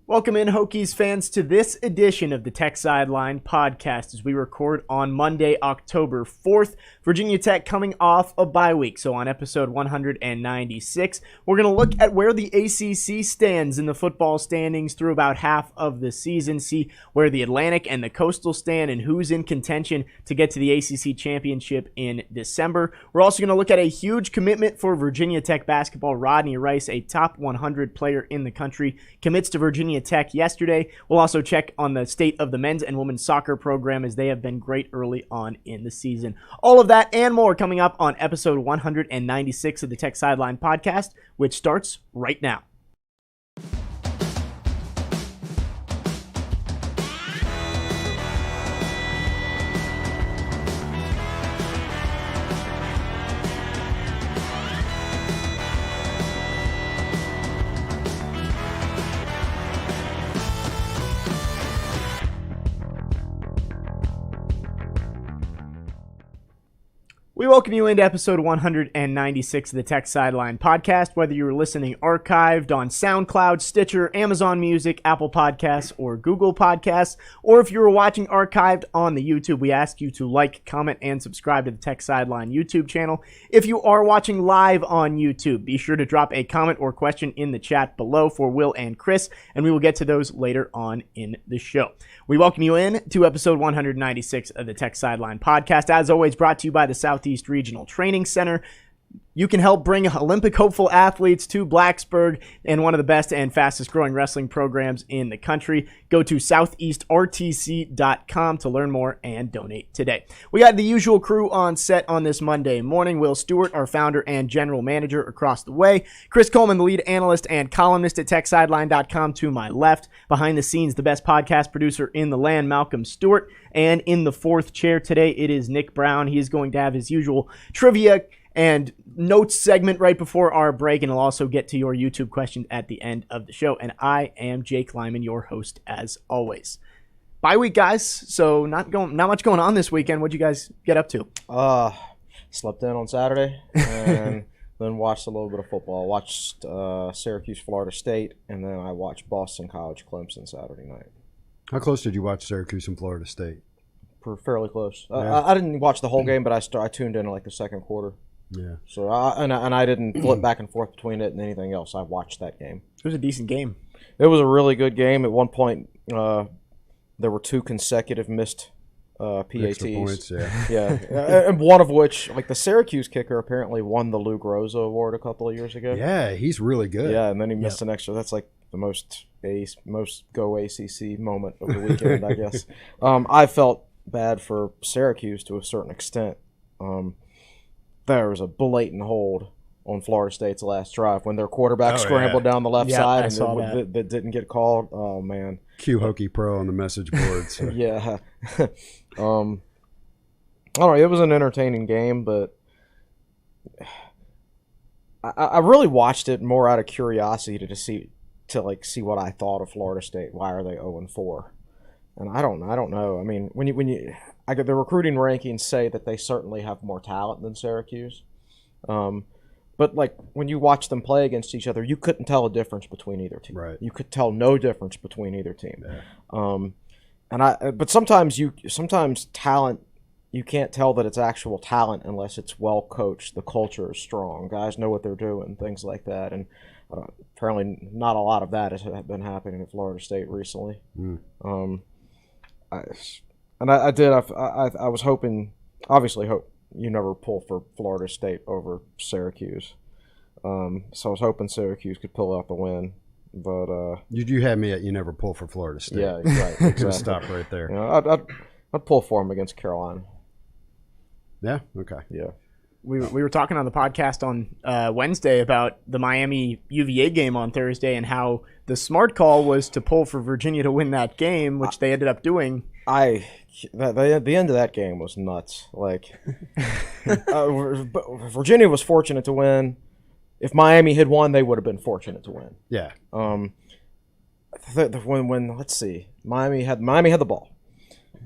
Welcome in, Hokies fans, to this edition of the TechSideline Podcast as we record on Monday, October 4th. Virginia Tech coming off a bye week. So on episode 196, we're going to look at where the ACC stands in the football standings through about half of the season, see where the Atlantic and the Coastal stand and who's in contention to get to the ACC championship in December. We're also going to look at a huge commitment for Virginia Tech basketball. Rodney Rice, a top 100 player in the country, commits to Virginia Tech yesterday. We'll also check on the state of the men's and women's soccer program as they have been great early on in the season. All of that and more coming up on episode 196 of the TechSideline Podcast, which starts right now. We welcome you into episode 196 of the TechSideline Podcast, whether you're listening archived on SoundCloud, Stitcher, Amazon Music, Apple Podcasts, or Google Podcasts, or if you're watching archived on the YouTube, we ask you to like, comment, and subscribe to the TechSideline YouTube channel. If you are watching live on YouTube, be sure to drop a comment or question in the chat below for Will and Chris, and we will get to those later on in the show. We welcome you in to episode 196 of the TechSideline Podcast, as always brought to you by the Southeast Regional Training Center. You can help bring Olympic hopeful athletes to Blacksburg and one of the best and fastest growing wrestling programs in the country. Go to southeastrtc.com to learn more and donate today. We got the usual crew on set on this Monday morning. Will Stewart, our founder and general manager, across the way. Chris Coleman, the lead analyst and columnist at TechSideline.com to my left. Behind the scenes, the best podcast producer in the land, Malcolm Stewart. And in the fourth chair today, it is Nick Brown. He is going to have his usual trivia and notes segment right before our break, and I'll also get to your YouTube questions at the end of the show. And I am Jake Lyman, your host as always. Bye week, guys. So not much going on this weekend. What'd you guys get up to? Slept in on Saturday and then watched a little bit of football. Watched Syracuse, Florida State, and then I watched Boston College, Clemson Saturday night. How close did you watch Syracuse and Florida State? Fairly close. Yeah. I didn't watch the whole game, but I tuned in like the second quarter. Yeah. So I didn't flip back and forth between it and anything else. I watched that game. It was a decent game. It was a really good game. At one point, there were two consecutive missed PATs. Extra points, yeah. Yeah, and one of which, like the Syracuse kicker, apparently won the Lou Groza Award a couple of years ago. Yeah, he's really good. Yeah, and then he missed an extra. That's like the most go ACC moment of the weekend, I guess. I felt bad for Syracuse to a certain extent. There was a blatant hold on Florida State's last drive when their quarterback scrambled down the left side and that didn't get called. Oh, man. Q Hokie Pro on the message boards. So. Yeah. I don't know. It was an entertaining game, but I really watched it more out of curiosity to see what I thought of Florida State. Why are they 0-4? And I don't know. I mean, the recruiting rankings say that they certainly have more talent than Syracuse. But like when you watch them play against each other, you couldn't tell a difference between either team. Right. You could tell no difference between either team. Yeah. But sometimes talent, you can't tell that it's actual talent unless it's well coached. The culture is strong. Guys know what they're doing, things like that. And apparently not a lot of that has been happening at Florida State recently. I was hoping, obviously hope you never pull for Florida State over Syracuse. So I was hoping Syracuse could pull out the win. But you had me at you never pull for Florida State. Yeah, right. Exactly. Stop right there. You know, I'd pull for them against Carolina. Yeah? Okay. Yeah. We were talking on the podcast on Wednesday about the Miami UVA game on Thursday and how the smart call was to pull for Virginia to win that game, which they ended up doing. The end of that game was nuts. Like, Virginia was fortunate to win. If Miami had won, they would have been fortunate to win. Yeah. When let's see, Miami had the ball.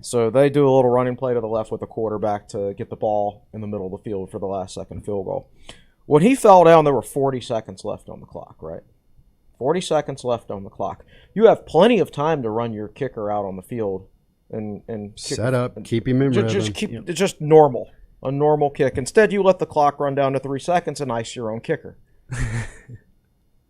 So they do a little running play to the left with the quarterback to get the ball in the middle of the field for the last second field goal. When he fell down, there were 40 seconds left on the clock, right? 40 seconds left on the clock. You have plenty of time to run your kicker out on the field and set up, keep him in rhythm. Just normal, a normal kick. Instead, you let the clock run down to 3 seconds and ice your own kicker.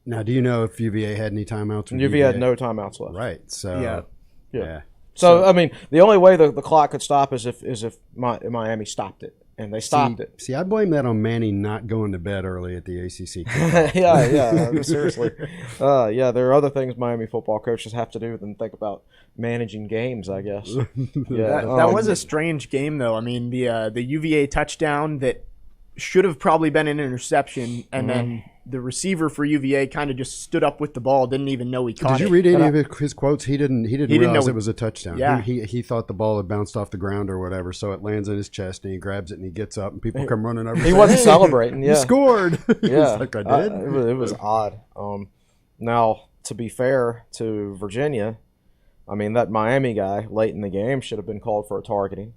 Now, do you know if UVA had any timeouts? UVA had no timeouts left. Right. So yeah. So I mean, the only way the clock could stop is if Miami stopped it, and they stopped it. See, I blame that on Manny not going to bed early at the ACC. yeah, seriously. There are other things Miami football coaches have to do than think about managing games, I guess. Yeah, that was a strange game, though. I mean, the UVA touchdown that should have probably been an interception, and then the receiver for UVA kind of just stood up with the ball, didn't even know he caught it. Did you read any of his quotes? He didn't realize it was a touchdown. Yeah. He thought the ball had bounced off the ground or whatever, so it lands in his chest, and he grabs it, and he gets up, and people come running over. He wasn't celebrating. Yeah, he scored. Yeah, like, I did. It was odd. Now, to be fair to Virginia, I mean, that Miami guy late in the game should have been called for a targeting.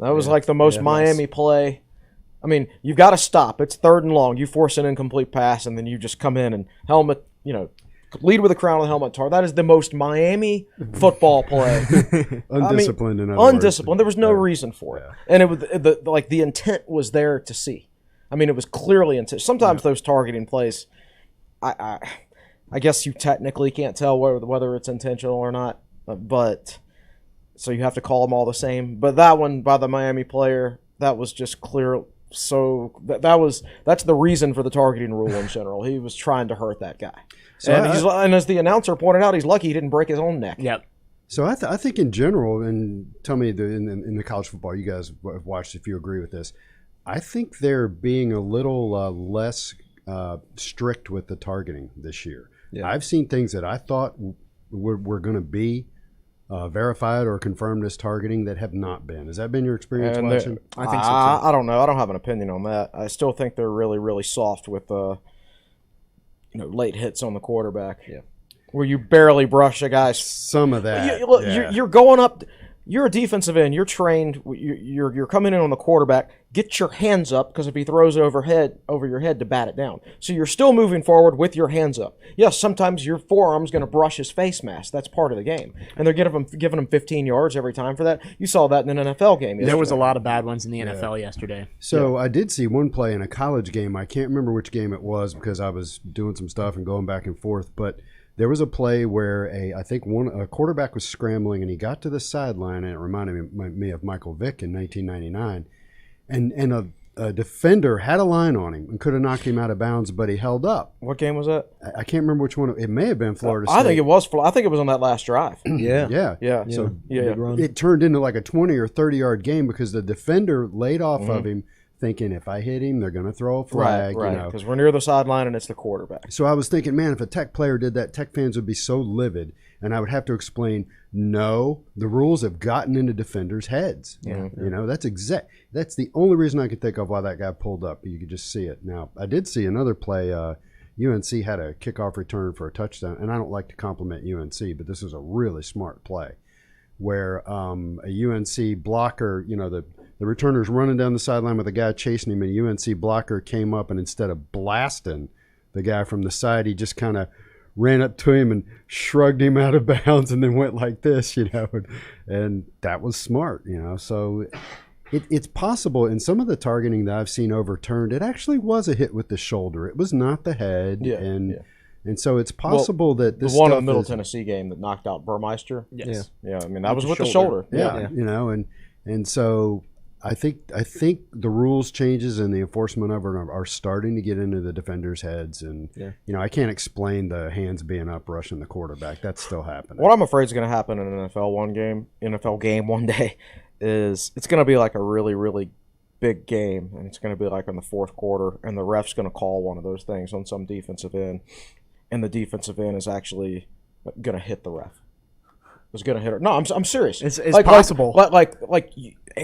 That was like the most Miami play. I mean, you've got to stop. It's 3rd and long. You force an incomplete pass, and then you just come in and helmet, lead with a crown of the helmet tar. That is the most Miami football play. Undisciplined, in other undisciplined. words. There was no reason for it. Yeah. And it was the intent was there to see. I mean, it was clearly intent. Sometimes those targeting plays, I guess you technically can't tell whether it's intentional or not, but so you have to call them all the same. But that one by the Miami player, that was just clear. So that's the reason for the targeting rule in general. He was trying to hurt that guy. So and as the announcer pointed out, he's lucky he didn't break his own neck. Yep. So I think in general, and tell me in the college football, you guys have watched if you agree with this. I think they're being a little less strict with the targeting this year. Yeah. I've seen things that I thought were going to be verified or confirmed as targeting that have not been. Has that been your experience watching? I think so too. I don't know. I don't have an opinion on that. I still think they're really, really soft with late hits on the quarterback. Yeah, where you barely brush a guy. Some of that. You're going up. You're a defensive end. You're trained. You're coming in on the quarterback. Get your hands up, because if he throws over your head to bat it down. So you're still moving forward with your hands up. Yes, sometimes your forearm's going to brush his face mask. That's part of the game. And they're giving him 15 yards every time for that. You saw that in an NFL game yesterday. There was a lot of bad ones in the NFL yesterday. So I did see one play in a college game. I can't remember which game it was because I was doing some stuff and going back and forth, but there was a play where a quarterback was scrambling, and he got to the sideline, and it reminded me of Michael Vick in 1999, and a defender had a line on him and could have knocked him out of bounds, but he held up. What game was that? I can't remember which one. It may have been Florida State. I think it was. I think it was on that last drive. Yeah. So it turned into like a 20 or 30-yard game because the defender laid off of him, thinking if I hit him, they're going to throw a flag. Right, because we're near the sideline and it's the quarterback. So I was thinking, man, if a Tech player did that, Tech fans would be so livid, and I would have to explain, no, the rules have gotten into defenders' heads. Yeah. That's the only reason I could think of why that guy pulled up. You could just see it. Now, I did see another play. UNC had a kickoff return for a touchdown, and I don't like to compliment UNC, but this was a really smart play where a UNC blocker, the returner's running down the sideline with a guy chasing him, and a UNC blocker came up, and instead of blasting the guy from the side, he just kind of ran up to him and shrugged him out of bounds and then went like this, and that was smart, So it's possible in some of the targeting that I've seen overturned, it actually was a hit with the shoulder. It was not the head. And so it's possible that this the one in the Middle Tennessee game that knocked out Burmeister. Yes. Yeah. I mean, that was with the shoulder. Yeah. And so I think the rules changes and the enforcement of it are starting to get into the defenders' heads, and I can't explain the hands being up rushing the quarterback. That's still happening. What I'm afraid is going to happen in an NFL game one day is it's going to be like a really, really big game, and it's going to be like in the fourth quarter, and the ref's going to call one of those things on some defensive end, and the defensive end is actually going to hit the ref. Was going to hit her. No, I'm serious. It's possible. Like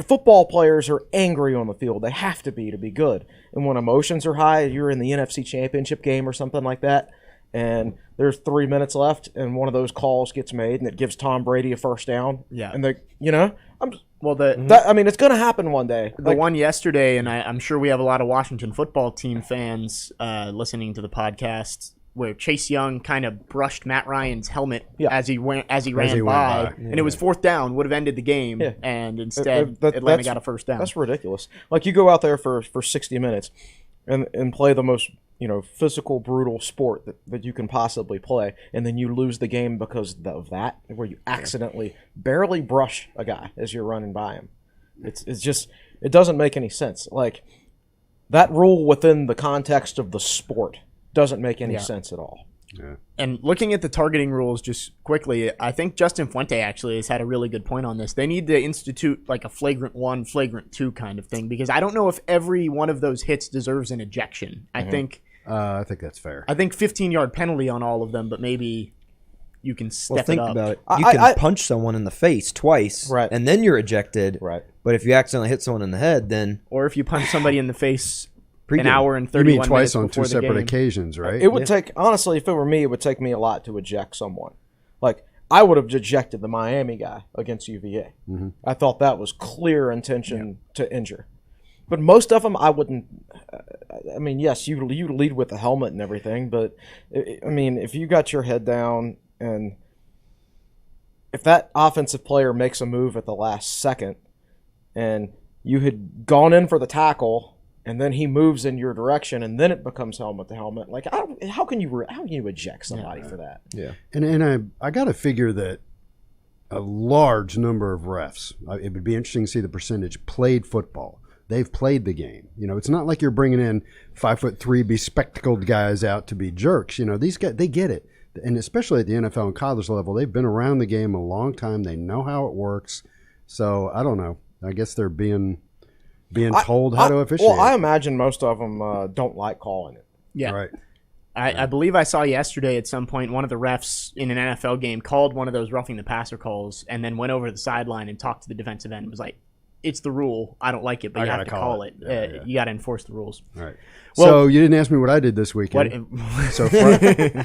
football players are angry on the field. They have to be good. And when emotions are high, you're in the NFC Championship game or something like that, and there's 3 minutes left, and one of those calls gets made, and it gives Tom Brady a first down. Yeah. And it's going to happen one day. The one yesterday, and I'm sure we have a lot of Washington football team fans listening to the podcast. where Chase Young kind of brushed Matt Ryan's helmet Yeah. as he ran went by, by. and it was 4th down, would have ended the game, Yeah. and instead That- Atlanta that's- got a first down. That's ridiculous. Like, you go out there for 60 minutes and play the most, physical, brutal sport that you can possibly play, and then you lose the game because of that, where you accidentally barely brush a guy as you're running by him. It's just, it doesn't make any sense. Like, that rule within the context of the sport doesn't make any sense at all. Yeah. And looking at the targeting rules just quickly, I think Justin Fuente actually has had a really good point on this. They need to institute like a flagrant 1, flagrant 2 kind of thing, because I don't know if every one of those hits deserves an ejection. I think that's fair. I think 15-yard penalty on all of them, but maybe you can step Well, think it up. about it. You can punch someone in the face twice, Right. and then you're ejected. Right. But if you accidentally hit someone in the head, then Or if you punch somebody in the face an Pregame. hour and You 31 mean twice minutes on before 2 the separate game. occasions, right? It would take, honestly, if it were me, it would take me a lot to eject someone. Like, I would have ejected the Miami guy against UVA. Mm-hmm. I thought that was clear intention to injure. But most of them, I wouldn't. I mean, yes, you lead with the helmet and everything, but I mean, if you got your head down and if that offensive player makes a move at the last second and you had gone in for the tackle and then he moves in your direction and then it becomes helmet to helmet, like, how can you eject somebody for that? yeah. And I got to figure that a large number of refs, it would be interesting to see the percentage, played football. They've played the game. It's not like you're bringing in 5'3" bespectacled guys out to be jerks. These guys, they get it. And especially at the NFL and college level, they've been around the game a long time. They know how it works. So I don't know. I guess they're being told how to officiate. Well, I imagine most of them don't like calling it. Yeah. Right. I believe I saw yesterday at some point one of the refs in an NFL game called one of those roughing the passer calls and then went over to the sideline and talked to the defensive end and was like, it's the rule. I don't like it, but I you have gotta to call call it. it. Yeah. You got to enforce the rules. All right. Well- So you didn't ask me what I did this weekend. What? So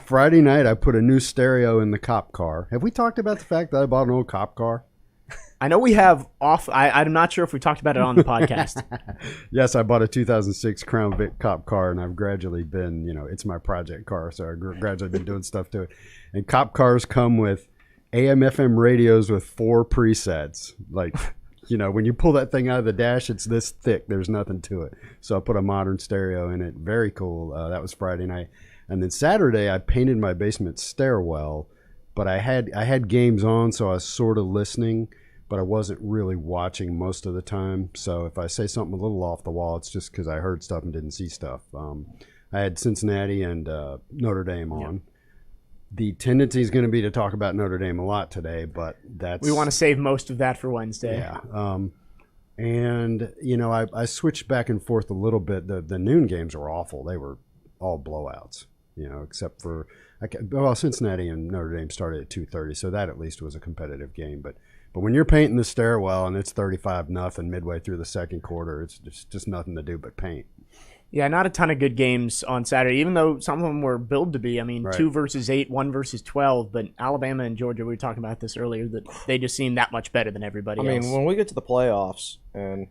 Friday night, I put a new stereo in the cop car. Have we talked about the fact that I bought an old cop car? I know we have off. I'm not sure if we talked about it on the podcast. Yes, I bought a 2006 Crown Vic cop car, and I've gradually been, it's my project car, so I've gradually been doing stuff to it. And cop cars come with AM/FM radios with 4 presets. Like, when you pull that thing out of the dash, it's this thick. There's nothing to it. So I put a modern stereo in it. Very cool. That was Friday night. And then Saturday, I painted my basement stairwell, but I had games on, so I was sort of listening, but I wasn't really watching most of the time. So if I say something a little off the wall, it's just because I heard stuff and didn't see stuff. I had Cincinnati and Notre Dame on. Yeah. The tendency is going to be to talk about Notre Dame a lot today, but we want to save most of that for Wednesday. Yeah. And, I switched back and forth a little bit. The noon games were awful. They were all blowouts, except for Cincinnati and Notre Dame started at 2:30, so that at least was a competitive game. But when you're painting the stairwell and it's 35-0 midway through the second quarter, it's just nothing to do but paint. Yeah, not a ton of good games on Saturday, even though some of them were billed to be. I mean, 2 versus 8, 1 versus 12. But Alabama and Georgia, we were talking about this earlier, that they just seem that much better than everybody else. I mean, when we get to the playoffs and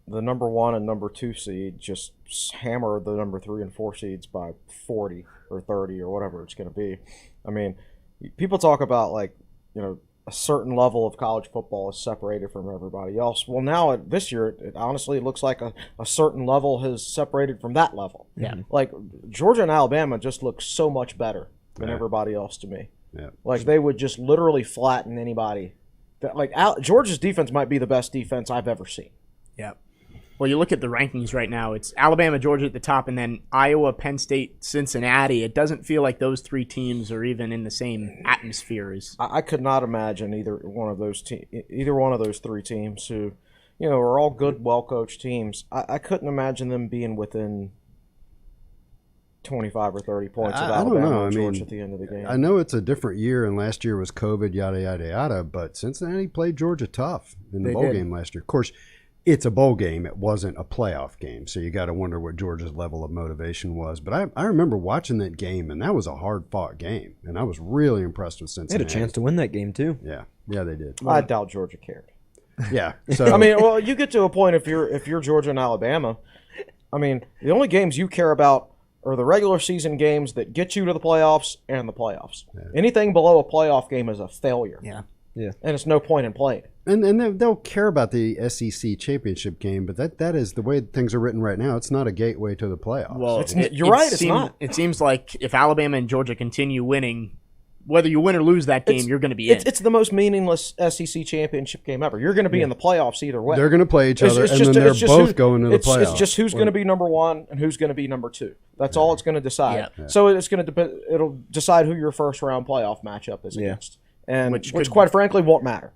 the number 1 and number 2 seed just hammer the number 3 and 4 seeds by 40 or 30 or whatever it's going to be. I mean, people talk about, like, a certain level of college football is separated from everybody else. Well, now this year, it honestly looks like a certain level has separated from that level. Yeah. Like, Georgia and Alabama just look so much better than everybody else to me. Yeah. Like, they would just literally flatten anybody. Georgia's defense might be the best defense I've ever seen. Yeah. Well, you look at the rankings right now, it's Alabama, Georgia at the top, and then Iowa, Penn State, Cincinnati. It doesn't feel like those 3 teams are even in the same atmosphere as. I could not imagine either one of those 3 teams who, are all good, well-coached teams. I couldn't imagine them being within 25 or 30 points of Alabama and Georgia at the end of the game. I know it's a different year, and last year was COVID, yada, yada, yada, but Cincinnati played Georgia tough in the bowl game last year. Of course, it's a bowl game. It wasn't a playoff game, so you got to wonder what Georgia's level of motivation was. But I remember watching that game, and that was a hard-fought game, and I was really impressed with Cincinnati. They had a chance to win that game, too. Yeah, they did. I doubt Georgia cared. Yeah. So I mean, well, you get to a point if you're Georgia and Alabama. I mean, the only games you care about are the regular season games that get you to the playoffs and the playoffs. Yeah. Anything below a playoff game is a failure. Yeah. Yeah. And it's no point in playing. And they'll care about the SEC championship game, but that is the way things are written right now. It's not a gateway to the playoffs. Well, you're right. It's not. It seems like if Alabama and Georgia continue winning, whether you win or lose that game, you're going to be in. It's the most meaningless SEC championship game ever. You're going to be in the playoffs either way. They're going to play each other, then they're both going to the playoffs. It's just who's going to be number one and who's going to be number two. That's all it's going to decide. Yeah. So it's going to it'll decide who your first round playoff matchup is against, and which quite frankly won't matter.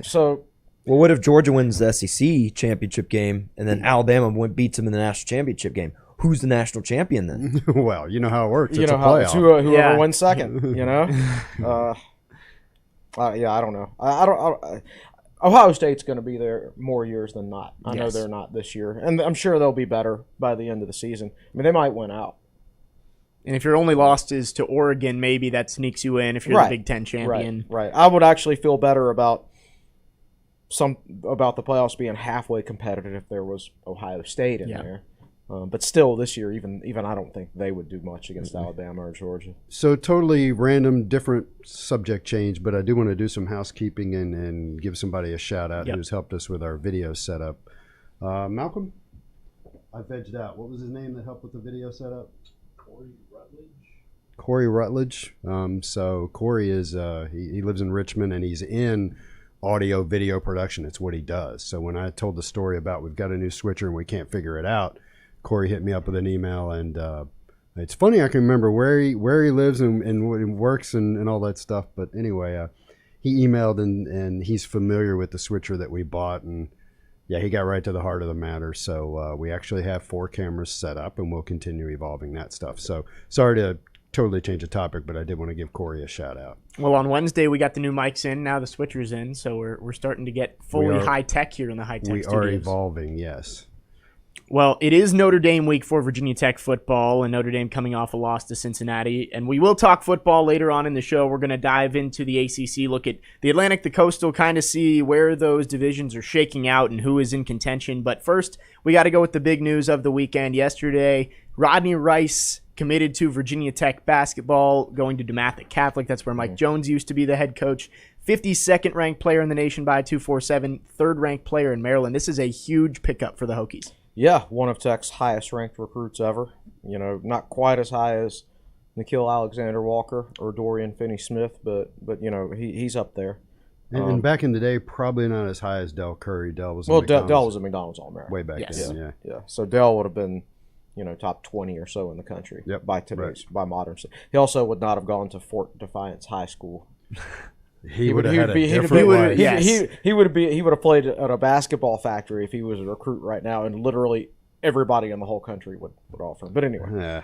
So. Well, what if Georgia wins the SEC championship game and then Alabama beats them in the national championship game? Who's the national champion then? Well, you know how it works. It's a playoff. Whoever wins second. You know. I don't know. I don't. Ohio State's going to be there more years than not. I know they're not this year, and I'm sure they'll be better by the end of the season. I mean, they might win out. And if your only loss is to Oregon, maybe that sneaks you in if you're the Big Ten champion. Right. I would actually feel better about the playoffs being halfway competitive if there was Ohio State in there. But still, this year, even I don't think they would do much against Alabama or Georgia. So totally random, different subject change, but I do want to do some housekeeping and give somebody a shout-out who's helped us with our video setup. Malcolm? I vegged out. What was his name that helped with the video setup? Corey Rutledge. So Corey is he lives in Richmond, and he's in audio video production. It's what he does. So when I told the story about we've got a new switcher and we can't figure it out, Corey hit me up with an email, and it's funny I can remember where he lives and what he works and all that stuff. But anyway, he emailed and he's familiar with the switcher that we bought, and he got right to the heart of the matter. So we actually have 4 cameras set up, and we'll continue evolving that stuff. So sorry to totally change the topic, but I did want to give Corey a shout out. Well, on Wednesday we got the new mics in, now the switcher's in, so we're starting to get fully high tech here in the high tech studios. We are evolving, yes. Well, it is Notre Dame week for Virginia Tech football, and Notre Dame coming off a loss to Cincinnati. And we will talk football later on in the show. We're going to dive into the ACC, look at the Atlantic, the Coastal, kind of see where those divisions are shaking out and who is in contention. But first, we got to go with the big news of the weekend. Yesterday, Rodney Rice committed to Virginia Tech basketball, going to DeMatha Catholic. That's where Mike Jones used to be the head coach. 52nd ranked player in the nation by 247, third ranked player in Maryland. This is a huge pickup for the Hokies. Yeah, one of Tech's highest ranked recruits ever. You know, not quite as high as Nikhil Alexander-Walker or Dorian Finney-Smith, but you know, he's up there. And back in the day, probably not as high as Del Curry. Dell was Dell was a McDonald's All-American. Way back then, yeah. So Dell would have been, you know, top 20 or so in the country by modern standards. He also would not have gone to Fort Defiance High School. He would have played at a basketball factory if he was a recruit right now, and literally everybody in the whole country would offer him. But anyway,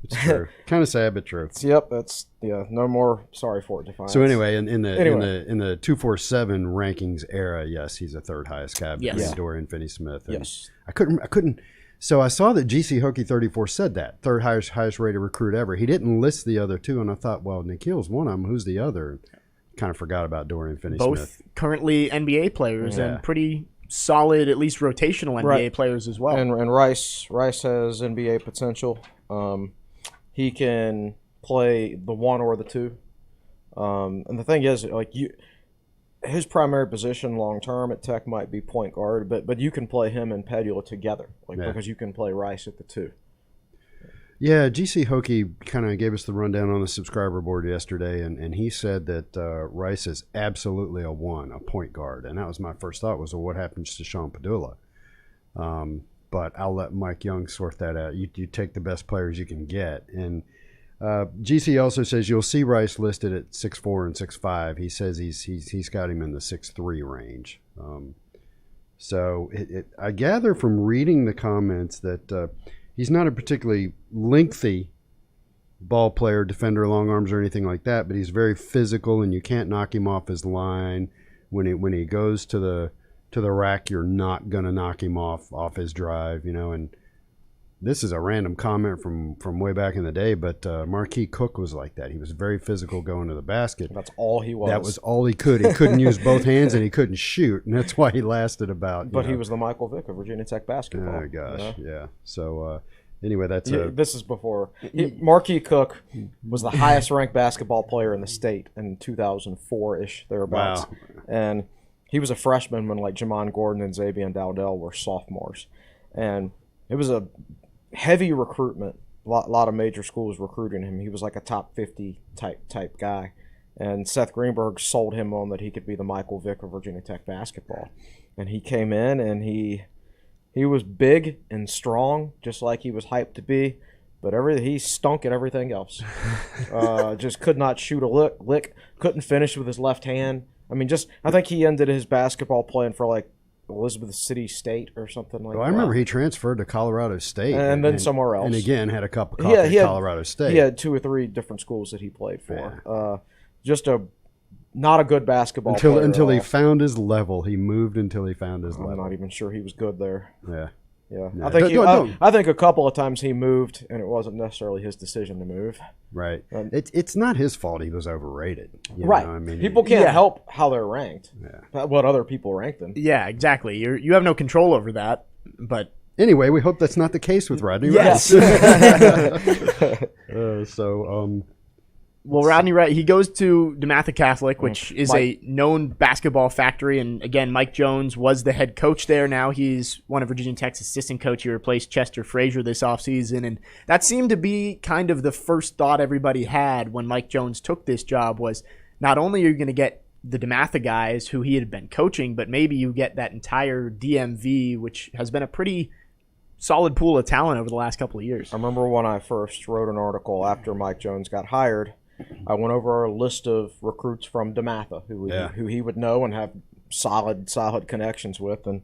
it's true. Kind of sad, but true. No more. Sorry, Fort Defiance. So anyway, in the 247 rankings era, yes, he's the third highest cabinet. Yes. Dorian Finney-Smith. Yes, I couldn't. So I saw that GC Hokie 34 said that third highest rated recruit ever. He didn't list the other two, and I thought, well, Nikhil's one of them. Who's the other? Kind of forgot about Dorian Finney-Smith. Both currently NBA players and pretty solid, at least rotational NBA players as well. And Rice has NBA potential. He can play the one or the two. And the thing is, his primary position long term at Tech might be point guard, but you can play him and Padula together, because you can play Rice at the two. Yeah, GC Hokie kind of gave us the rundown on the subscriber board yesterday, and he said that Rice is absolutely a point guard. And that was my first thought was, well, what happens to Sean Padula? But I'll let Mike Young sort that out. You take the best players you can get. And GC also says you'll see Rice listed at 6'4" and 6'5". He says he's got him in the 6'3" range. So I gather from reading the comments that he's not a particularly lengthy ball player, defender, long arms, or anything like that, but he's very physical, and you can't knock him off his line. When he goes to the rack, you're not going to knock him off his drive, and this is a random comment from way back in the day, but Marquis Cook was like that. He was very physical going to the basket. That's all he was. That was all he could. He couldn't use both hands, and he couldn't shoot, and that's why he lasted about. But he was the Michael Vick of Virginia Tech basketball. Oh gosh, yeah. So Anyway, that's this is before. Marquis Cook was the highest ranked basketball player in the state in 2004-ish, thereabouts. Wow. And he was a freshman when like Jamon Gordon and Xavier Dowdell were sophomores. And it was a heavy recruitment. A lot of major schools recruiting him. He was like a top 50 type guy. And Seth Greenberg sold him on that he could be the Michael Vick of Virginia Tech basketball. And he came in and he was big and strong, just like he was hyped to be. But he stunk at everything else. Just could not shoot a lick. Couldn't finish with his left hand. I mean, I think he ended his basketball playing for like Elizabeth City State or something like that. I remember he transferred to Colorado State. And then somewhere else. And again, had a cup of coffee at Colorado State. He had 2 or 3 different schools that he played for. Yeah. Just not a good basketball player. Until he found his level. He moved until he found his level. I'm not even sure he was good there. Yeah. Yeah. No. I think a couple of times he moved, and it wasn't necessarily his decision to move. Right. It's not his fault he was overrated. Right. I mean, people can't help how they're ranked. Yeah. What other people rank them. Yeah, exactly. You have no control over that. But anyway, we hope that's not the case with Rodney. Yes. Well, Rodney Wright, he goes to DeMatha Catholic, which is a known basketball factory. And again, Mike Jones was the head coach there. Now he's one of Virginia Tech's assistant coach. He replaced Chester Frazier this offseason. And that seemed to be kind of the first thought everybody had when Mike Jones took this job was not only are you going to get the DeMatha guys who he had been coaching, but maybe you get that entire DMV, which has been a pretty solid pool of talent over the last couple of years. I remember when I first wrote an article after Mike Jones got hired, I went over a list of recruits from DeMatha who he would know and have solid connections with, and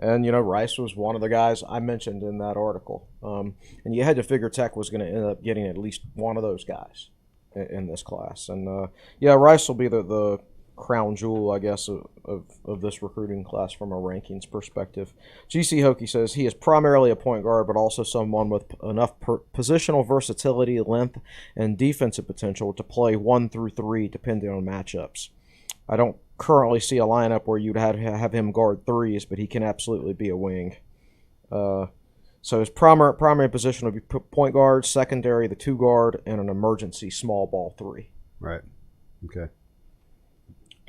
Rice was one of the guys I mentioned in that article. And you had to figure Tech was going to end up getting at least one of those guys in this class. And Rice will be the crown jewel, I guess, of this recruiting class from a rankings perspective. GC Hokie says he is primarily a point guard, but also someone with enough positional versatility, length, and defensive potential to play 1 through 3 depending on matchups. I don't currently see a lineup where you'd have him guard threes, but he can absolutely be a wing. So his primary position would be point guard, secondary, the 2 guard, and an emergency small ball 3. Right. Okay.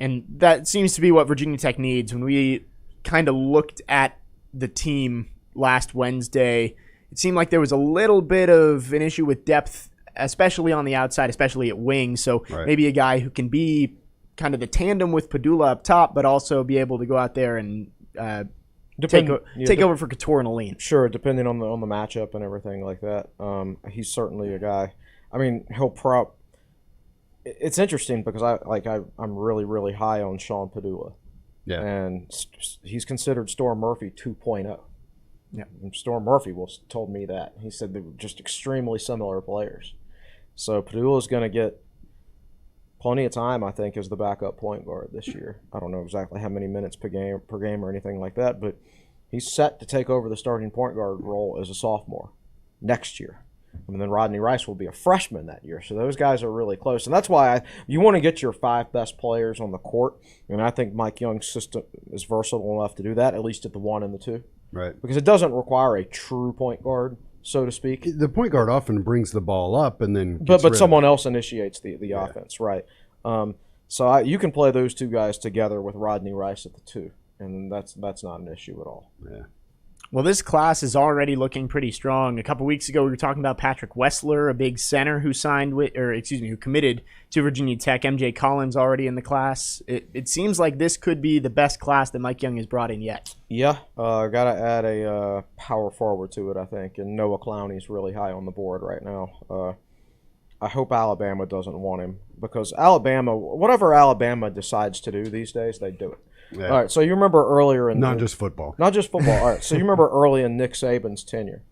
And that seems to be what Virginia Tech needs. When we kind of looked at the team last Wednesday, it seemed like there was a little bit of an issue with depth, especially on the outside, especially at wing. So maybe a guy who can be kind of the tandem with Padula up top, but also be able to go out there and take over for Couture and Aline. Sure, depending on the matchup and everything like that. He's certainly a guy. I mean, it's interesting because I'm really, really high on Sean Padula. Yeah. And he's considered Storm Murphy 2.0. Yeah. And Storm Murphy told me that. He said they were just extremely similar players. So Padula is going to get plenty of time, I think, as the backup point guard this year. I don't know exactly how many minutes per game or anything like that, but he's set to take over the starting point guard role as a sophomore next year. And then Rodney Rice will be a freshman that year. So those guys are really close. And that's why you want to get your 5 best players on the court. And I think Mike Young's system is versatile enough to do that, at least at the 1 and the 2. Right. Because it doesn't require a true point guard, so to speak. The point guard often brings the ball up and then but someone else initiates the offense, right? So you can play those 2 guys together with Rodney Rice at the 2. And that's not an issue at all. Yeah. Well, this class is already looking pretty strong. A couple weeks ago, we were talking about Patrick Wessler, a big center who who committed to Virginia Tech. MJ Collins already in the class. It seems like this could be the best class that Mike Young has brought in yet. Yeah, got to add a power forward to it, I think. And Noah Clowney's really high on the board right now. I hope Alabama doesn't want him because whatever Alabama decides to do these days, they do it. Yeah. All right, so you remember earlier in not just football. All right, so you remember early in Nick Saban's tenure,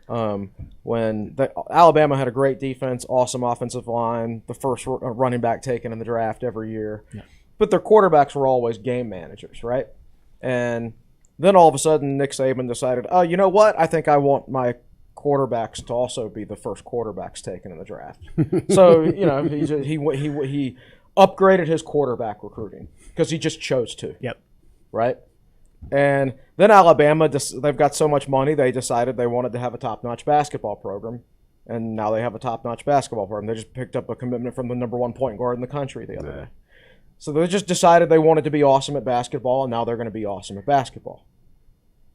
when Alabama had a great defense, awesome offensive line, the first running back taken in the draft every year, but their quarterbacks were always game managers, right? And then all of a sudden, Nick Saban decided, oh, you know what? I think I want my quarterbacks to also be the first quarterbacks taken in the draft. So he upgraded his quarterback recruiting because he just chose to. Yep. Right? And then Alabama, they've got so much money, they decided they wanted to have a top-notch basketball program. And now they have a top-notch basketball program. They just picked up a commitment from the number one point guard in the country the other day. So they just decided they wanted to be awesome at basketball, and now they're going to be awesome at basketball.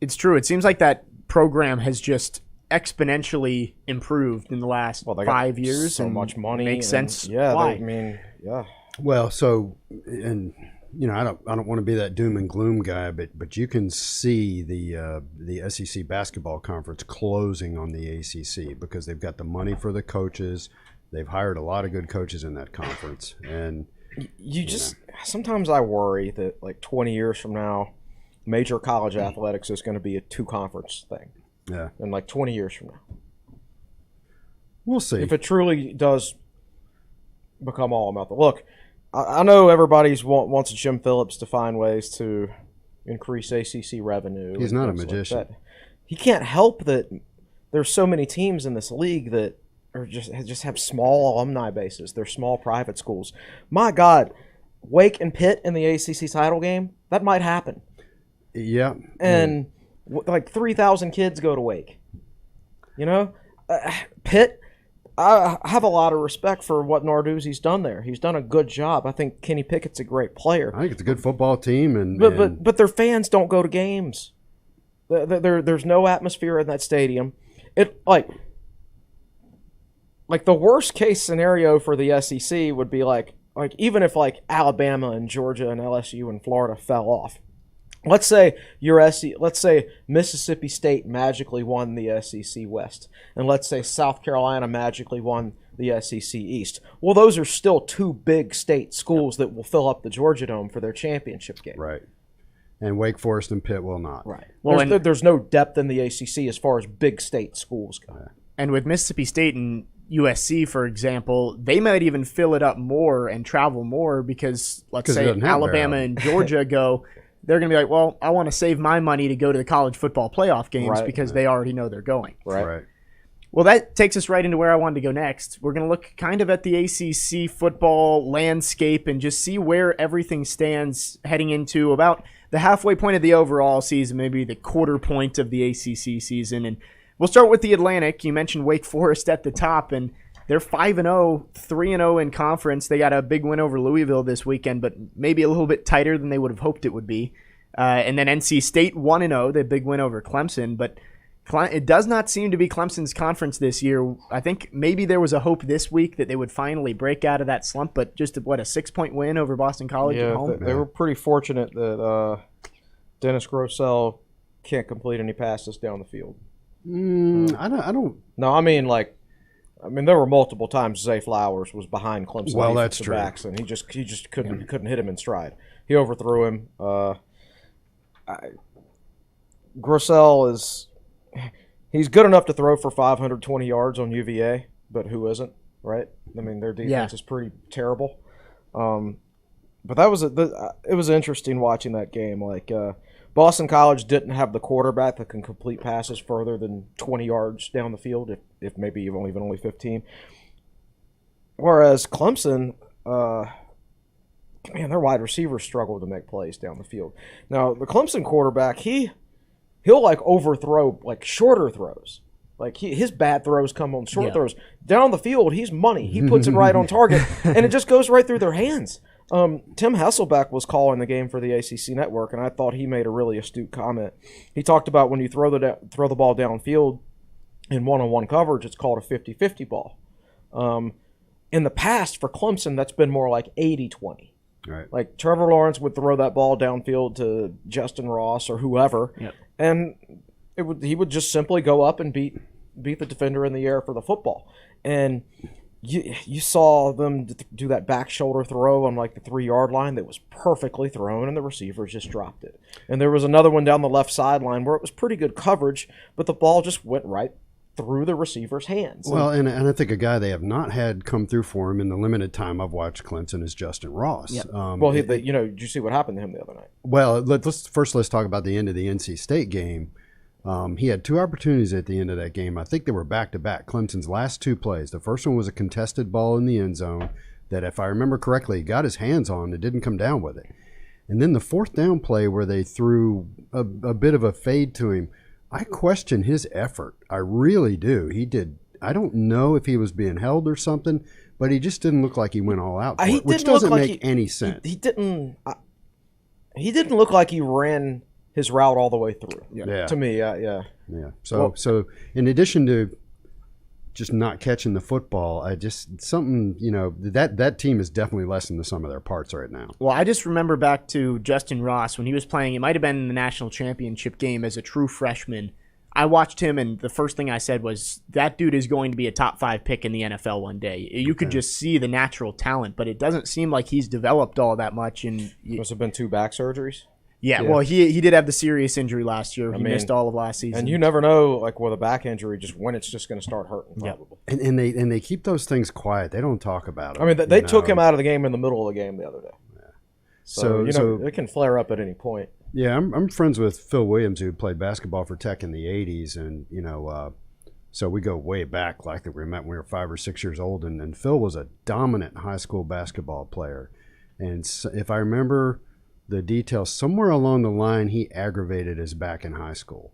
It's true. It seems like that program has just exponentially improved in the last 5 years. So much money. Makes sense. Yeah, why? yeah. Well, so, and I don't want to be that doom and gloom guy, but you can see the SEC basketball conference closing on the ACC because they've got the money for the coaches. They've hired a lot of good coaches in that conference, and sometimes I worry that like 20 years from now, major college athletics is going to be a 2-conference thing. Yeah, in like 20 years from now, we'll see if it truly does become all about the look. I know everybody wants Jim Phillips to find ways to increase ACC revenue. He's not a magician. Like he can't help that there's so many teams in this league that are just have small alumni bases. They're small private schools. My God, Wake and Pitt in the ACC title game, that might happen. Yeah. And like 3,000 kids go to Wake. Pitt, I have a lot of respect for what Narduzzi's done there. He's done a good job. I think Kenny Pickett's a great player. I think it's a good football team, but their fans don't go to games. There's no atmosphere in that stadium. It like the worst case scenario for the SEC would be like even if like Alabama and Georgia and LSU and Florida fell off. Let's say Mississippi State magically won the SEC West, and let's say South Carolina magically won the SEC East. Well, those are still 2 big state schools that will fill up the Georgia Dome for their championship game. Right. And Wake Forest and Pitt will not. Right. Well, there's no depth in the ACC as far as big state schools go. Yeah. And with Mississippi State and USC, for example, they might even fill it up more and travel more because, let's say, Alabama and Georgia go – they're going to be like, well, I want to save my money to go to the college football playoff games because they already know they're going. Right. Well, that takes us right into where I wanted to go next. We're going to look kind of at the ACC football landscape and just see where everything stands heading into about the halfway point of the overall season, maybe the quarter point of the ACC season. And we'll start with the Atlantic. You mentioned Wake Forest at the top, and they're 5-0, 3-0 in conference. They got a big win over Louisville this weekend, but maybe a little bit tighter than they would have hoped it would be. And then NC State 1-0, the big win over Clemson. But it does not seem to be Clemson's conference this year. I think maybe there was a hope this week that they would finally break out of that slump, but just a 6-point win over Boston College at home? They were pretty fortunate that Dennis Grosel can't complete any passes down the field. I don't. No, I mean, there were multiple times Zay Flowers was behind Clemson. Well, that's true. Backs, and he just couldn't hit him in stride. He overthrew him. Grosel he's good enough to throw for 520 yards on UVA, but who isn't, right? I mean, their defense is pretty terrible. But it was interesting watching that game. Boston College didn't have the quarterback that can complete passes further than 20 yards down the field, if maybe even only 15. Whereas Clemson, their wide receivers struggle to make plays down the field. Now, the Clemson quarterback, he'll overthrow shorter throws. His bad throws come on short throws. Down the field, he's money. He puts it right on target, and it just goes right through their hands. Tim Hasselbeck was calling the game for the ACC Network, and I thought he made a really astute comment. He talked about when you throw the ball downfield in one-on-one coverage, it's called a 50-50 ball. In the past, for Clemson, that's been more like 80-20. Right. Trevor Lawrence would throw that ball downfield to Justin Ross or whoever, and he would just simply go up and beat the defender in the air for the football. And you saw them do that back shoulder throw on the 3-yard line that was perfectly thrown, and the receiver just dropped it. And there was another one down the left sideline where it was pretty good coverage, but the ball just went right through the receiver's hands. Well, and I think a guy they have not had come through for him in the limited time I've watched Clemson is Justin Ross. Yep. Did you see what happened to him the other night? Well, let's talk about the end of the NC State game. He had 2 opportunities at the end of that game. I think they were back-to-back. Clemson's last 2 plays. The first one was a contested ball in the end zone that, if I remember correctly, he got his hands on and didn't come down with it. And then the fourth down play where they threw a bit of a fade to him, I question his effort. I really do. He did. I don't know if he was being held or something, but he just didn't look like he went all out for it, which doesn't make any sense. He didn't look like he ran his route all the way through. Yeah. To me, yeah. So in addition to just not catching the football, that team is definitely less than the sum of their parts right now. Well, I just remember back to Justin Ross when he was playing. It might have been in the national championship game as a true freshman. I watched him, and the first thing I said was, that dude is going to be a top 5 pick in the NFL one day. You could just see the natural talent, but it doesn't seem like he's developed all that much. And must have been 2 back surgeries. Yeah, well, he did have the serious injury last year. He missed all of last season. And you never know, like with a back injury, just when it's just going to start hurting. Probably. And they keep those things quiet. They don't talk about it. I mean, they took him out of the game in the middle of the game the other day. Yeah. So it can flare up at any point. Yeah, I'm friends with Phil Williams, who played basketball for Tech in the '80s, and so we go way back, like that we met when we were 5 or 6 years old, and Phil was a dominant high school basketball player, and so, if I remember the details, somewhere along the line he aggravated his back in high school.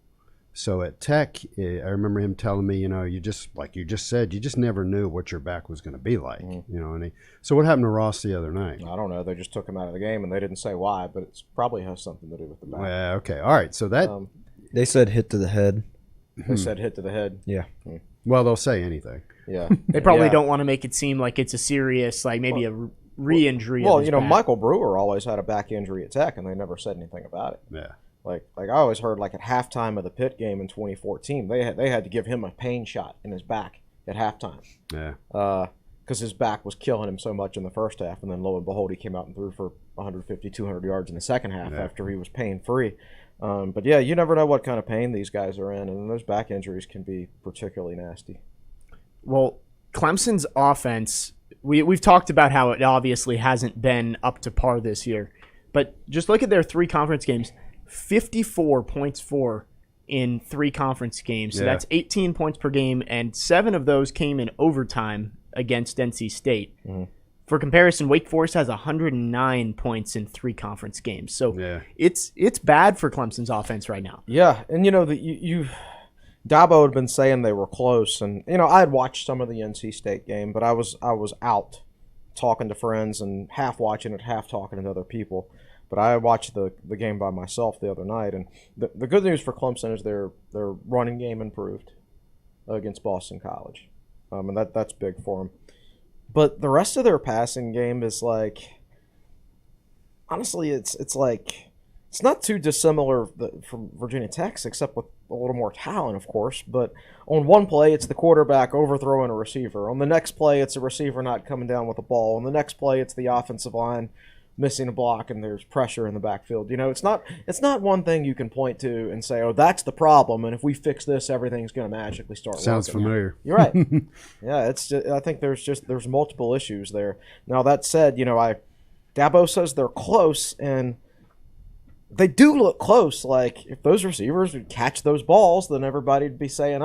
So at Tech, I remember him telling me, you just, like you just said, you just never knew what your back was going to be like, so what happened to Ross the other night? I don't know. They just took him out of the game, and they didn't say why, but it probably has something to do with the back. Well, okay, all right. So that they said hit to the head. They said hit to the head. Yeah. Well, they'll say anything. Yeah. They probably don't want to make it seem like it's a serious, like maybe a re-injury. Well, back. Michael Brewer always had a back injury at Tech, and they never said anything about it. Yeah. Like I always heard, like at halftime of the Pitt game in 2014, they had to give him a pain shot in his back at halftime. Yeah. Because his back was killing him so much in the first half, and then lo and behold, he came out and threw for 150, 200 yards in the second half after he was pain-free. But yeah, you never know what kind of pain these guys are in, and those back injuries can be particularly nasty. Well, Clemson's offense, we've talked about how it obviously hasn't been up to par this year, but just look at their 3 conference games. 54 points for in 3 conference games. So that's 18 points per game, and 7 of those came in overtime against NC State. Mm-hmm. For comparison, Wake Forest has 109 points in 3 conference games. So it's bad for Clemson's offense right now. Yeah, and Dabo had been saying they were close, and I had watched some of the NC State game, but I was out talking to friends and half watching it, half talking to other people. But I watched the game by myself the other night, and the good news for Clemson is their running game improved against Boston College, and that's big for them. But the rest of their passing game is like, honestly, it's not too dissimilar from Virginia Tech's, except with a little more talent, of course. But on one play, it's the quarterback overthrowing a receiver. On the next play, it's a receiver not coming down with the ball. On the next play, it's the offensive line missing a block, and there's pressure in the backfield. It's not one thing you can point to and say, oh, that's the problem, and if we fix this, everything's going to magically start working. Sounds familiar. You're right. Yeah, I think there's multiple issues there. Now, that said, Dabo says they're close, and they do look close. Like, if those receivers would catch those balls, then everybody'd be saying,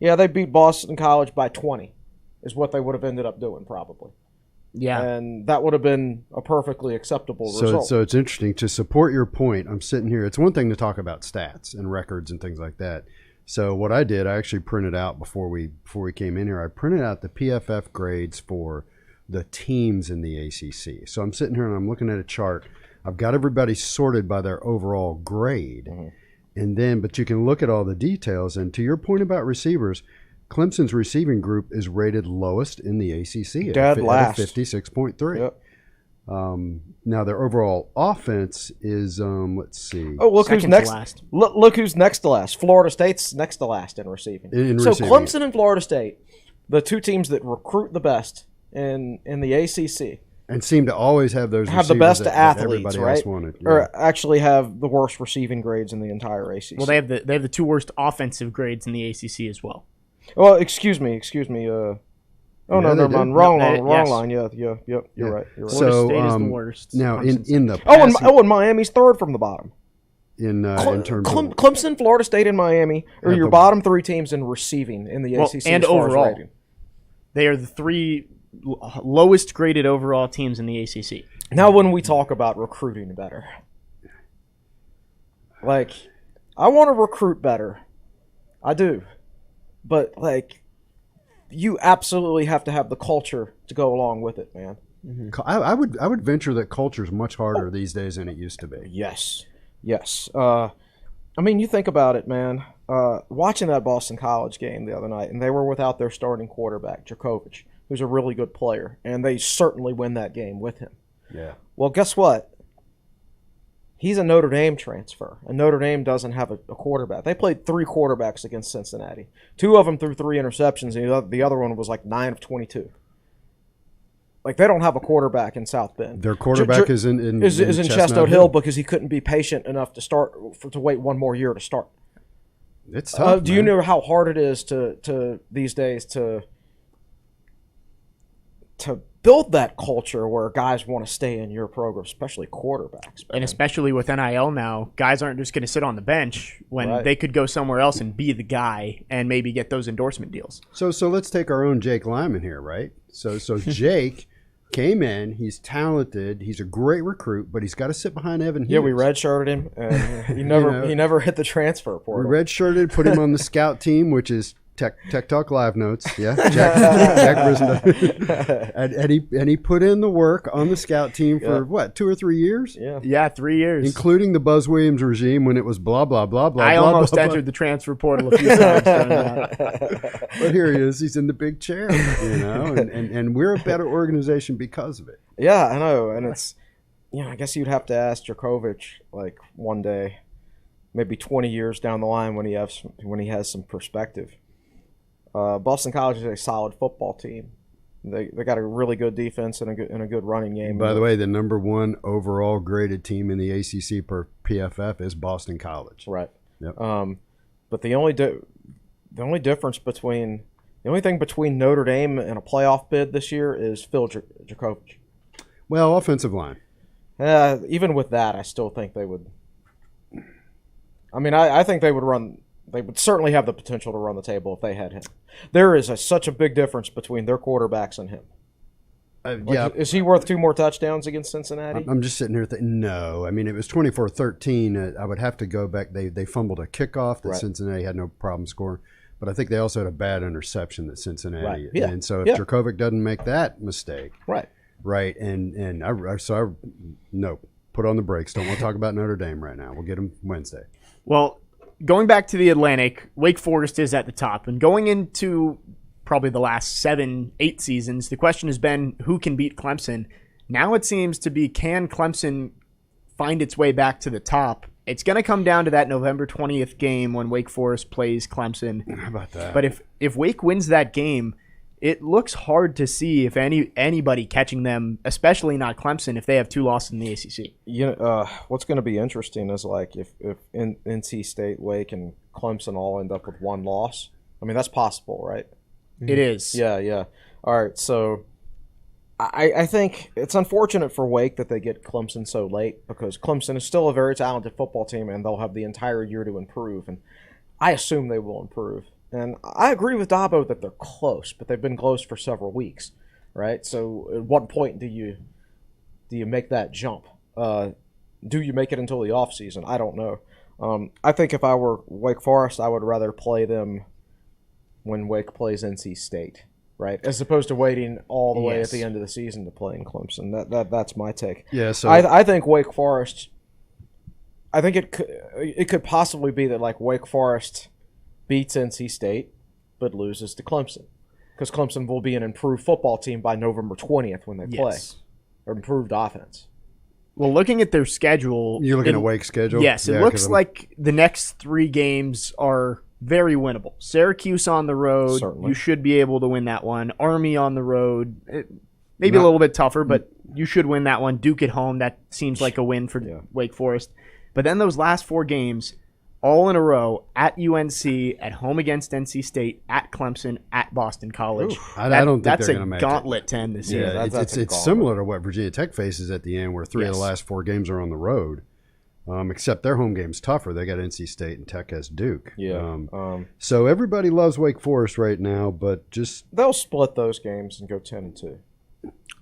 they beat Boston College by 20 is what they would have ended up doing probably. Yeah. And that would have been a perfectly acceptable result. So it's interesting. To support your point, I'm sitting here. It's one thing to talk about stats and records and things like that. So what I did, I actually printed out before we came in here, I printed out the PFF grades for the teams in the ACC. So I'm sitting here and I'm looking at a chart. I've got everybody sorted by their overall grade. Mm-hmm. But you can look at all the details. And to your point about receivers, Clemson's receiving group is rated lowest in the ACC at 56.3. Yep. Now their overall offense is let's see. Oh, look who's next. Look who's next to last. Florida State's next to last in receiving. So Clemson and Florida State, the 2 teams that recruit the best in the ACC, and seem to always have those have the best athletes, everybody right? else wanted. Yeah. Or actually have the worst receiving grades in the entire ACC. Well, they have the 2 worst offensive grades in the ACC as well. Well, excuse me. No, never mind. Wrong line. Yeah, you're right. So, State is the worst. Now, in the and Miami's 3rd from the bottom. In terms of Clemson, Florida State, and Miami are your bottom 3 teams in receiving in the ACC and overall. They are the 3 lowest graded overall teams in the ACC. Now, when we talk about recruiting better, like, I want to recruit better. I do. But, like, you absolutely have to have the culture to go along with it, man. I would venture that culture is much harder these days than it used to be. Yes. I mean, you think about it, man. Watching that Boston College game the other night, and they were without their starting quarterback, Djokovic, who's a really good player, and they certainly win that game with him. Yeah. Well, guess what? He's a Notre Dame transfer, and Notre Dame doesn't have a quarterback. They played 3 quarterbacks against Cincinnati. 2 of them threw 3 interceptions, and the other one was like 9 of 22. Like, they don't have a quarterback in South Bend. Their quarterback is in Chestnut Hill because he couldn't be patient enough to wait one more year to start. It's tough. Do you know how hard it is to these days to build that culture where guys want to stay in your program, especially quarterbacks, man. And especially with NIL now, guys aren't just going to sit on the bench when they could go somewhere else and be the guy and maybe get those endorsement deals. So let's take our own Jake Lyman here, right? So Jake came in. He's talented. He's a great recruit, but he's got to sit behind Evan Hughes. Yeah, we redshirted him, and he never hit the transfer portal. We redshirted, put him on the scout team, which is Tech Talk Live Notes. Yeah, Jack Brisson. and he put in the work on the scout team for what, 2 or 3 years? Yeah, 3 years, including the Buzz Williams regime when it was blah blah blah blah. I blah, almost blah, entered the transfer portal a few times during that. But here he is. He's in the big chair, and we're a better organization because of it. Yeah, I know, and it's I guess you'd have to ask Djokovic like one day, maybe 20 years down the line when he has some perspective. Boston College is a solid football team. They got a really good defense and a good running game. By the way, the number 1 overall graded team in the ACC per PFF is Boston College. Right. Yep. But the only thing between Notre Dame and a playoff bid this year is Phil Djokovic. Well, offensive line. Even with that, I still think they would. I mean, I think they would run. They would certainly have the potential to run the table if they had him. There is such a big difference between their quarterbacks and him. Is he worth 2 more touchdowns against Cincinnati? I'm just sitting here thinking, no. I mean, it was 24-13. I would have to go back. They fumbled a kickoff that Cincinnati had no problem scoring. But I think they also had a bad interception that Cincinnati. Right. Yeah. And so if Djokovic doesn't make that mistake. Right. And no, put on the brakes. Don't want to talk about Notre Dame right now. We'll get them Wednesday. Well, going back to the Atlantic, Wake Forest is at the top. And going into probably the last 7-8 seasons, the question has been who can beat Clemson. Now it seems to be, can Clemson find its way back to the top? It's going to come down to that November 20th game when Wake Forest plays Clemson. How about that? But if Wake wins that game, it looks hard to see if anybody catching them, especially not Clemson, if they have 2 losses in the ACC. What's going to be interesting is like if NC State, Wake, and Clemson all end up with 1 loss. I mean, that's possible, right? It is. Yeah. All right, so I think it's unfortunate for Wake that they get Clemson so late because Clemson is still a very talented football team and they'll have the entire year to improve, and I assume they will improve. And I agree with Dabo that they're close, but they've been close for several weeks, right? So at what point do you make that jump? Do you make it until the offseason? I don't know. I think if I were Wake Forest, I would rather play them when Wake plays NC State, right? As opposed to waiting all the way at the end of the season to play in Clemson. That's my take. Yeah. So I think Wake Forest. I think it could possibly be that like Wake Forest beats NC State, but loses to Clemson. Because Clemson will be an improved football team by November 20th when they play. Or improved offense. Well, looking at their schedule... You're looking at Wake's schedule? Yes, it looks like the next 3 games are very winnable. Syracuse on the road, Certainly. You should be able to win that one. Army on the road, maybe a little bit tougher, but you should win that one. Duke at home, that seems like a win for Wake Forest. But then those last 4 games... all in a row, at UNC, at home against NC State, at Clemson, at Boston College. I don't think they're going to make it. That's a gauntlet to end this year. Yeah, it's similar to what Virginia Tech faces at the end, where 3 of the last 4 games are on the road. Except their home game's tougher. They got NC State and Tech has Duke. So everybody loves Wake Forest right now, but just... they'll split those games and go 10-2.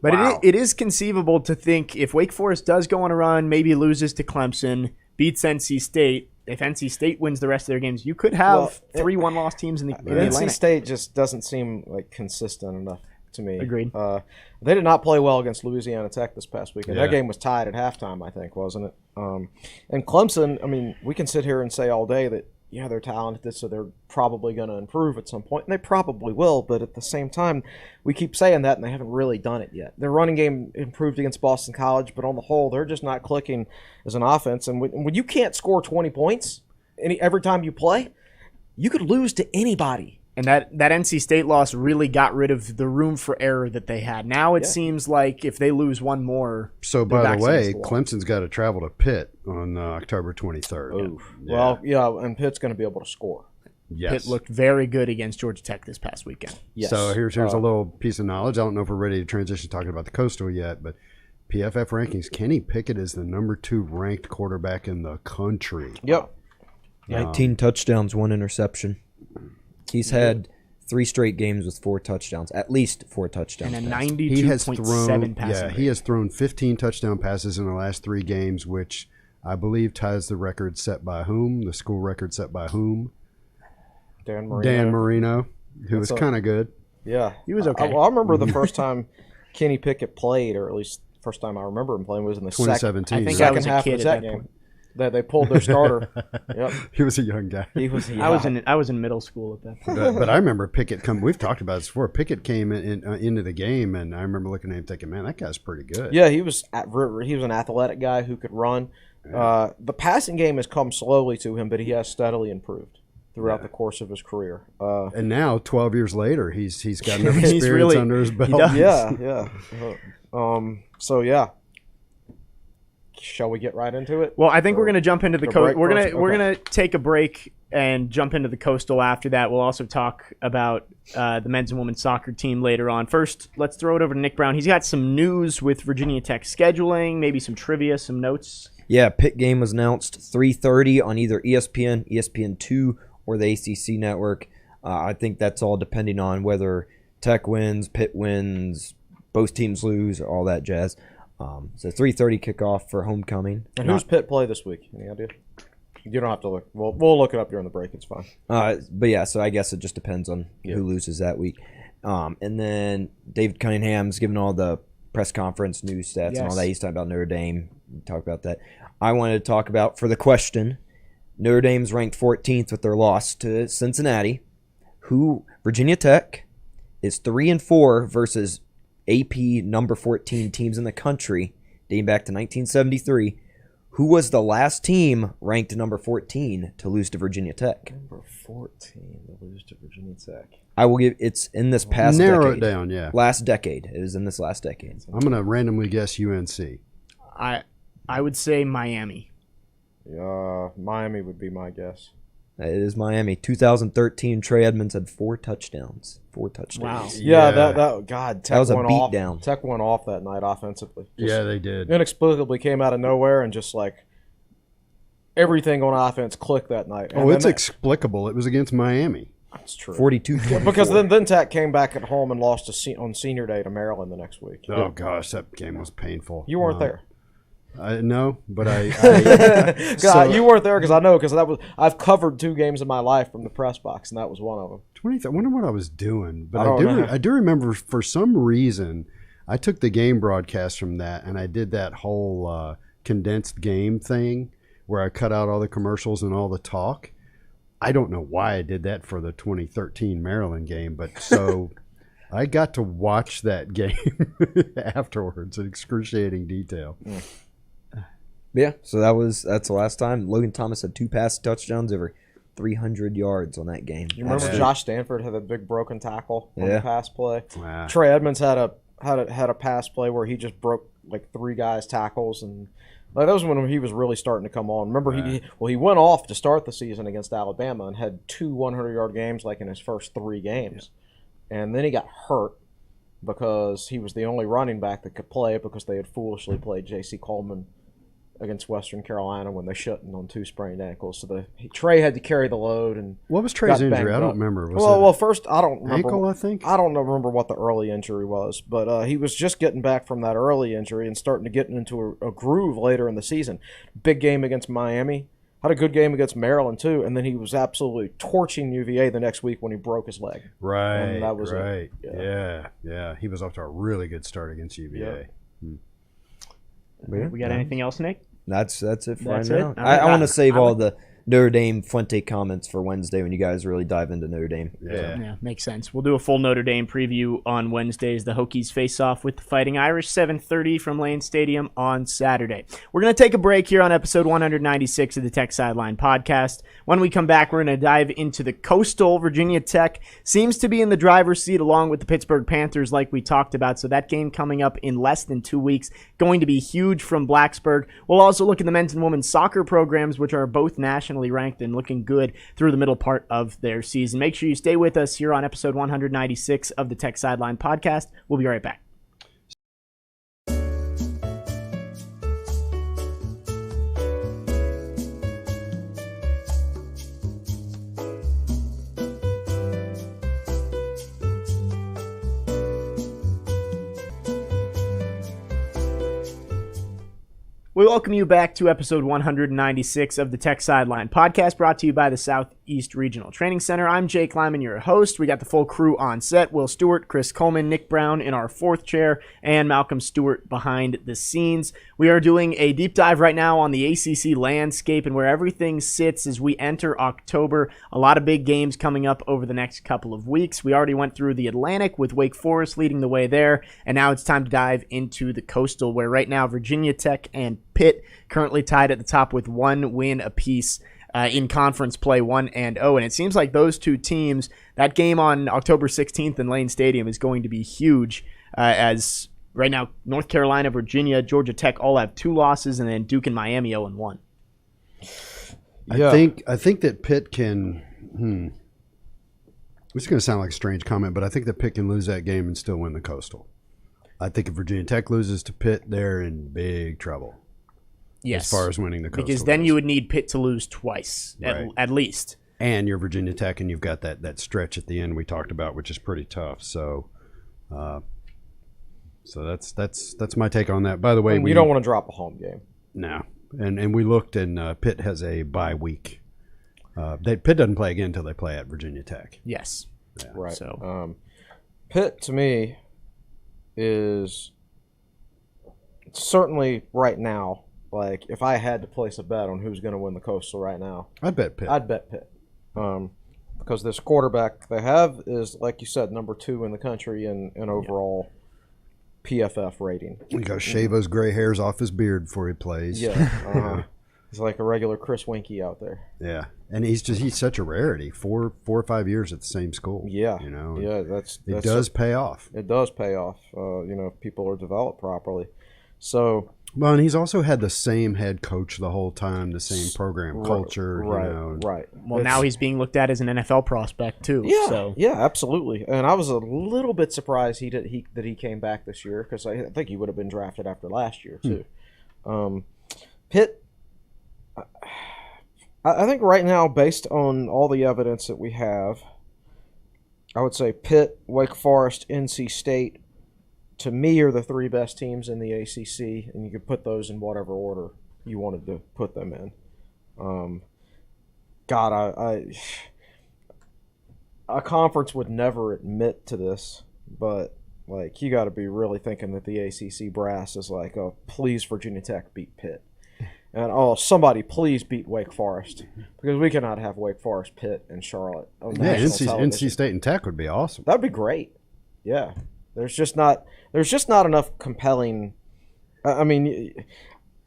But Wow. it is conceivable to think if Wake Forest does go on a run, maybe loses to Clemson, beats NC State. If NC State wins the rest of their games, you could have 3 one-loss teams in the NC Atlantic. State just doesn't seem like consistent enough to me. Agreed. They did not play well against Louisiana Tech this past weekend. Yeah. That game was tied at halftime, I think, wasn't it? And Clemson, I mean, we can sit here and say all day that, yeah, they're talented, so they're probably going to improve at some point, and they probably will, but at the same time, we keep saying that, and they haven't really done it yet. Their running game improved against Boston College, but on the whole, they're just not clicking as an offense, and when you can't score 20 points every time you play, you could lose to anybody. And that NC State loss really got rid of the room for error that they had. Now it seems like if they lose one more, So, they're by back the way, against the wall. Clemson's got to travel to Pitt on October 23rd. Oof. Yeah. Well, yeah, and Pitt's going to be able to score. Yes. Pitt looked very good against Georgia Tech this past weekend. Yes. So here's a little piece of knowledge. I don't know if we're ready to transition to talking about the Coastal yet, but PFF rankings, Kenny Pickett is the number 2 ranked quarterback in the country. Yep. 19 touchdowns, 1 interception. He's had 3 straight games with 4 touchdowns, at least 4 touchdowns. And a passing. He has 92.7 thrown, passing he has thrown 15 touchdown passes in the last 3 games, which I believe ties the record set by whom? The school record set by whom? Dan Marino. Dan Marino, who was That's a- kind of good. Yeah. He was okay. I remember the first time Kenny Pickett played, or at least first time I remember him playing, was in the 2017. I think I second was a half kid of at that that game. point. That they pulled their starter. Yep. He was a young guy. He was. Yeah. I was in middle school at that point. But I remember Pickett come. We've talked about this before. Pickett came into the game, and I remember looking at him thinking, "Man, that guy's pretty good." Yeah, he was an athletic guy who could run. The passing game has come slowly to him, but he has steadily improved throughout the course of his career. And now, 12 years later, he's got enough He's experience really- under his he belt. does. Yeah. So yeah. Shall we get right into it? Well, I think we're going to jump into the Go coast. break We're first? we're Okay. gonna take a break and jump into the Coastal after that. We'll also talk about the men's and women's soccer team later on. First, let's throw it over to Nick Brown. He's got some news with Virginia Tech scheduling, maybe some trivia, some notes. Yeah, Pitt game was announced 3:30 on either ESPN, ESPN2, or the ACC network. I think that's all depending on whether Tech wins, Pitt wins, both teams lose, all that jazz. So 3:30 kickoff for homecoming. And who's Pitt play this week? Any idea? You don't have to look. We'll look it up during the break. It's fine. But yeah, so I guess it just depends on who loses that week. And then David Cunningham's giving all the press conference news stats and all Yes. that. He's talking about Notre Dame. We talk about that. I wanted to talk about, for the question, Notre Dame's ranked 14th with their loss to Cincinnati. Virginia Tech is 3-4 versus AP number 14 teams in the country, dating back to 1973. Who was the last team ranked number 14 to lose to Virginia Tech? Number 14 to lose to Virginia Tech. I will give it's in this past Narrow decade. it down, yeah. Last decade. It was in this last decade. I'm going to randomly guess UNC. I would say Miami. Miami would be my guess. It is Miami. 2013, Trey Edmonds had 4 touchdowns. 4 touchdowns. Wow. Yeah, that God, Tech That was a went beatdown. off. Tech went off that night offensively. Yeah, they did. Inexplicably came out of nowhere and just like everything on offense clicked that night. Oh, it's explicable. It was against Miami. That's true. 42. Because then Tech came back at home and lost on senior day to Maryland the next week. Oh, gosh, that game was painful. You weren't there. No, but I God, you weren't there because I know because I've covered 2 games in my life from the press box and that was one of them. I wonder what I was doing. But I don't know. I do remember for some reason I took the game broadcast from that and I did that whole condensed game thing where I cut out all the commercials and all the talk. I don't know why I did that for the 2013 Maryland game, but so I got to watch that game afterwards in excruciating detail. Yeah, so that's the last time. Logan Thomas had 2 pass touchdowns, over 300 yards on that game. You remember Josh Stanford had a big broken tackle on the pass play. Wow. Trey Edmonds had a pass play where he just broke like 3 guys' tackles and like, that was when he was really starting to come on. Remember he went off to start the season against Alabama and had 2 100-yard games like in his first 3 games, and then he got hurt because he was the only running back that could play because they had foolishly played J.C. Coleman against Western Carolina when they shut on 2 sprained ankles. So Trey had to carry the load. And what was Trey's got injury? banged I don't up. remember. Well, first I don't remember. Ankle, I think. I don't remember what the early injury was, but he was just getting back from that early injury and starting to get into a groove later in the season. Big game against Miami. Had a good game against Maryland, too, and then he was absolutely torching UVA the next week when he broke his leg. Right, and that was right. it. Yeah. He was off to a really good start against UVA. We got anything else, Nick? That's it for That's right it? now. I want to save all the Notre Dame Fuente comments for Wednesday when you guys really dive into Notre Dame. Yeah, makes sense. We'll do a full Notre Dame preview on Wednesday as the Hokies face off with the Fighting Irish, 7:30 from Lane Stadium on Saturday. We're going to take a break here on episode 196 of the Tech Sideline podcast. When we come back, we're going to dive into the Coastal. Virginia Tech seems to be in the driver's seat along with the Pittsburgh Panthers like we talked about, so that game coming up in less than 2 weeks, going to be huge from Blacksburg. We'll also look at the men's and women's soccer programs, which are both nationally ranked and looking good through the middle part of their season. Make sure you stay with us here on episode 196 of the Tech Sideline podcast. We'll be right back. We welcome you back to episode 196 of the Tech Sideline podcast, brought to you by the Southeast Regional Training Center. I'm Jake Lyman, your host. We got the full crew on set: Will Stewart, Chris Coleman, Nick Brown in our fourth chair, and Malcolm Stewart behind the scenes. We are doing a deep dive right now on the ACC landscape and where everything sits as we enter October. A lot of big games coming up over the next couple of weeks. We already went through the Atlantic with Wake Forest leading the way there, and now it's time to dive into the Coastal, where right now Virginia Tech and Pitt currently tied at the top with 1 win apiece in conference play, 1-0. And it seems like those two teams, that game on October 16th in Lane Stadium is going to be huge, as right now North Carolina, Virginia, Georgia Tech all have 2 losses, and then Duke and Miami 0-1. I think that Pitt can This is going to sound like a strange comment, but I think that Pitt can lose that game and still win the Coastal. I think if Virginia Tech loses to Pitt, they're in big trouble. Yes. As far as winning the Coastal. Because then you would need Pitt to lose twice, Right. at least. And you're Virginia Tech, and you've got that stretch at the end we talked about, which is pretty tough. So that's my take on that. By the way, we don't want to drop a home game. No. And we looked, and Pitt has a bye week. Pitt doesn't play again until they play at Virginia Tech. Yes. Yeah. Right. So Pitt, to me, is certainly right now, like, if I had to place a bet on who's going to win the Coastal right now, I'd bet Pitt. I'd bet Pitt. Because this quarterback they have is, like you said, number 2 in the country in overall PFF rating. You got to shave those gray hairs off his beard before he plays. Yeah. He's like a regular Chris Winkie out there. Yeah. And he's such a rarity. 4 or 5 years at the same school. Yeah. You know. Yeah, it does pay off. It does pay off. If people are developed properly. So. Well, and he's also had the same head coach the whole time, the same program culture. Right. Right. Well, now he's being looked at as an NFL prospect too. Yeah. So. Yeah. Absolutely. And I was a little bit surprised that he came back this year, because I think he would have been drafted after last year too. Pitt. I think right now, based on all the evidence that we have, I would say Pitt, Wake Forest, NC State, to me, are the 3 best teams in the ACC, and you could put those in whatever order you wanted to put them in. A conference would never admit to this, but like, you got to be really thinking that the ACC brass is like, oh, please, Virginia Tech beat Pitt. And, oh, somebody please beat Wake Forest, because we cannot have Wake Forest, Pitt, and Charlotte on national television. NC State and Tech would be awesome. That would be great. Yeah. There's just not enough compelling. I mean,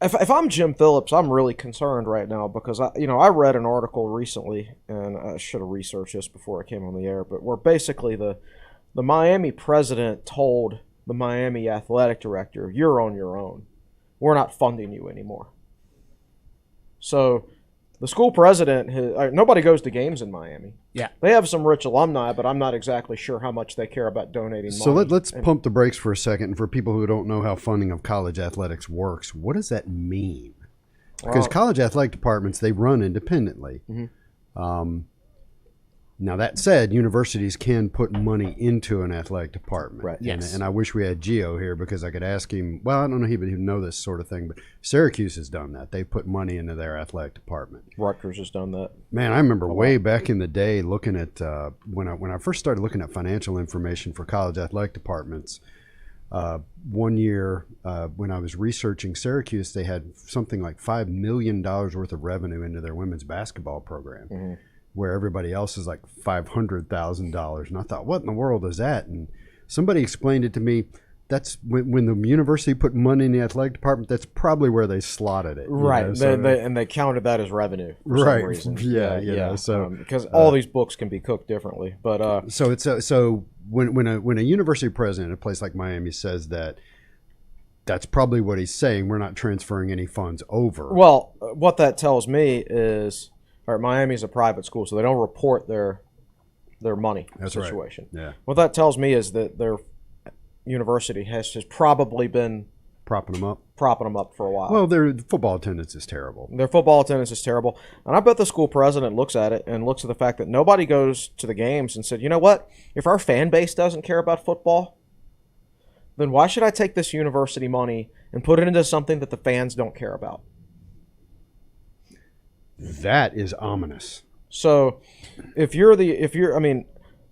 if I'm Jim Phillips, I'm really concerned right now, because I read an article recently, and I should have researched this before I came on the air, but where basically the Miami president told the Miami athletic director, "You're on your own. We're not funding you anymore." So the school president, nobody goes to games in Miami. Yeah. They have some rich alumni, but I'm not exactly sure how much they care about donating money. So let's pump the brakes for a second. And for people who don't know how funding of college athletics works, what does that mean? Because college athletic departments, they run independently. Now, that said, universities can put money into an athletic department. Right. Yes. And I wish we had Gio here because I could ask him. Well, I don't know if he would know this sort of thing, but Syracuse has done that. They put money into their athletic department. Rutgers has done that. Man, I remember way back in the day looking at when I first started looking at financial information for college athletic departments. One year when I was researching Syracuse, they had something like $5 million worth of revenue into their women's basketball program, where everybody else is like $500,000. And I thought, what in the world is that? And somebody explained it to me. That's when the university put money in the athletic department, that's probably where they slotted it. Right. Know? So, and they counted that as revenue for right. some reason. Yeah. So because all these books can be cooked differently. But so it's so when a university president at a place like Miami says that, that's probably what he's saying. We're not transferring any funds over. Well, what that tells me is, all right, Miami's a private school, so they don't report their money situation. Right. Yeah. What that tells me is that their university has probably been propping them up for a while. Well, their football attendance is terrible. Their football attendance is terrible. And I bet the school president looks at it and looks at the fact that nobody goes to the games and said, you know what? If our fan base doesn't care about football, then why should I take this university money and put it into something that the fans don't care about? That is ominous. So I mean,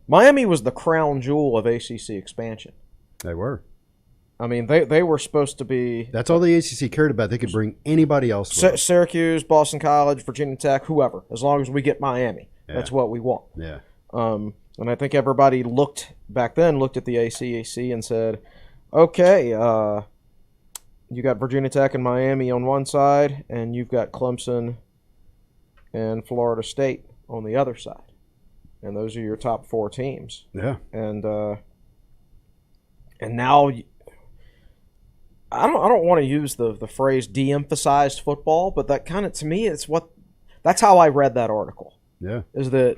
Miami was the crown jewel of ACC expansion. They were. I mean, they were supposed to be. That's all the ACC cared about. They could bring anybody else. Syracuse, Boston College, Virginia Tech, whoever. As long as we get Miami, that's what we want. Yeah. And I think everybody looked at the ACC and said, okay, you got Virginia Tech and Miami on one side, and you've got Clemson and Florida State on the other side, and those are your top four teams. Yeah. And now. I don't want to use the phrase de-emphasized football, but that kind of, to me, that's how I read that article. Yeah. Is that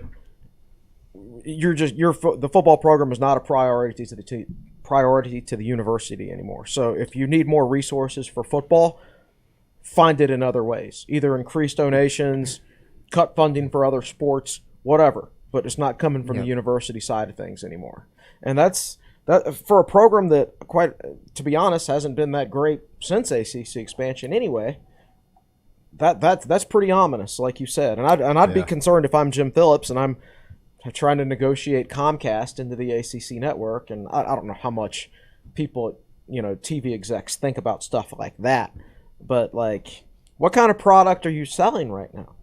the football program is not a priority to the university anymore. So if you need more resources for football, find it in other ways. Either increase donations, cut funding for other sports, whatever. But it's not coming from the university side of things anymore. And that for a program that, quite to be honest, hasn't been that great since ACC expansion anyway. That's pretty ominous, like you said. And I'd be concerned if I'm Jim Phillips and I'm trying to negotiate Comcast into the ACC network. And I don't know how much people, TV execs think about stuff like that. But like, what kind of product are you selling right now?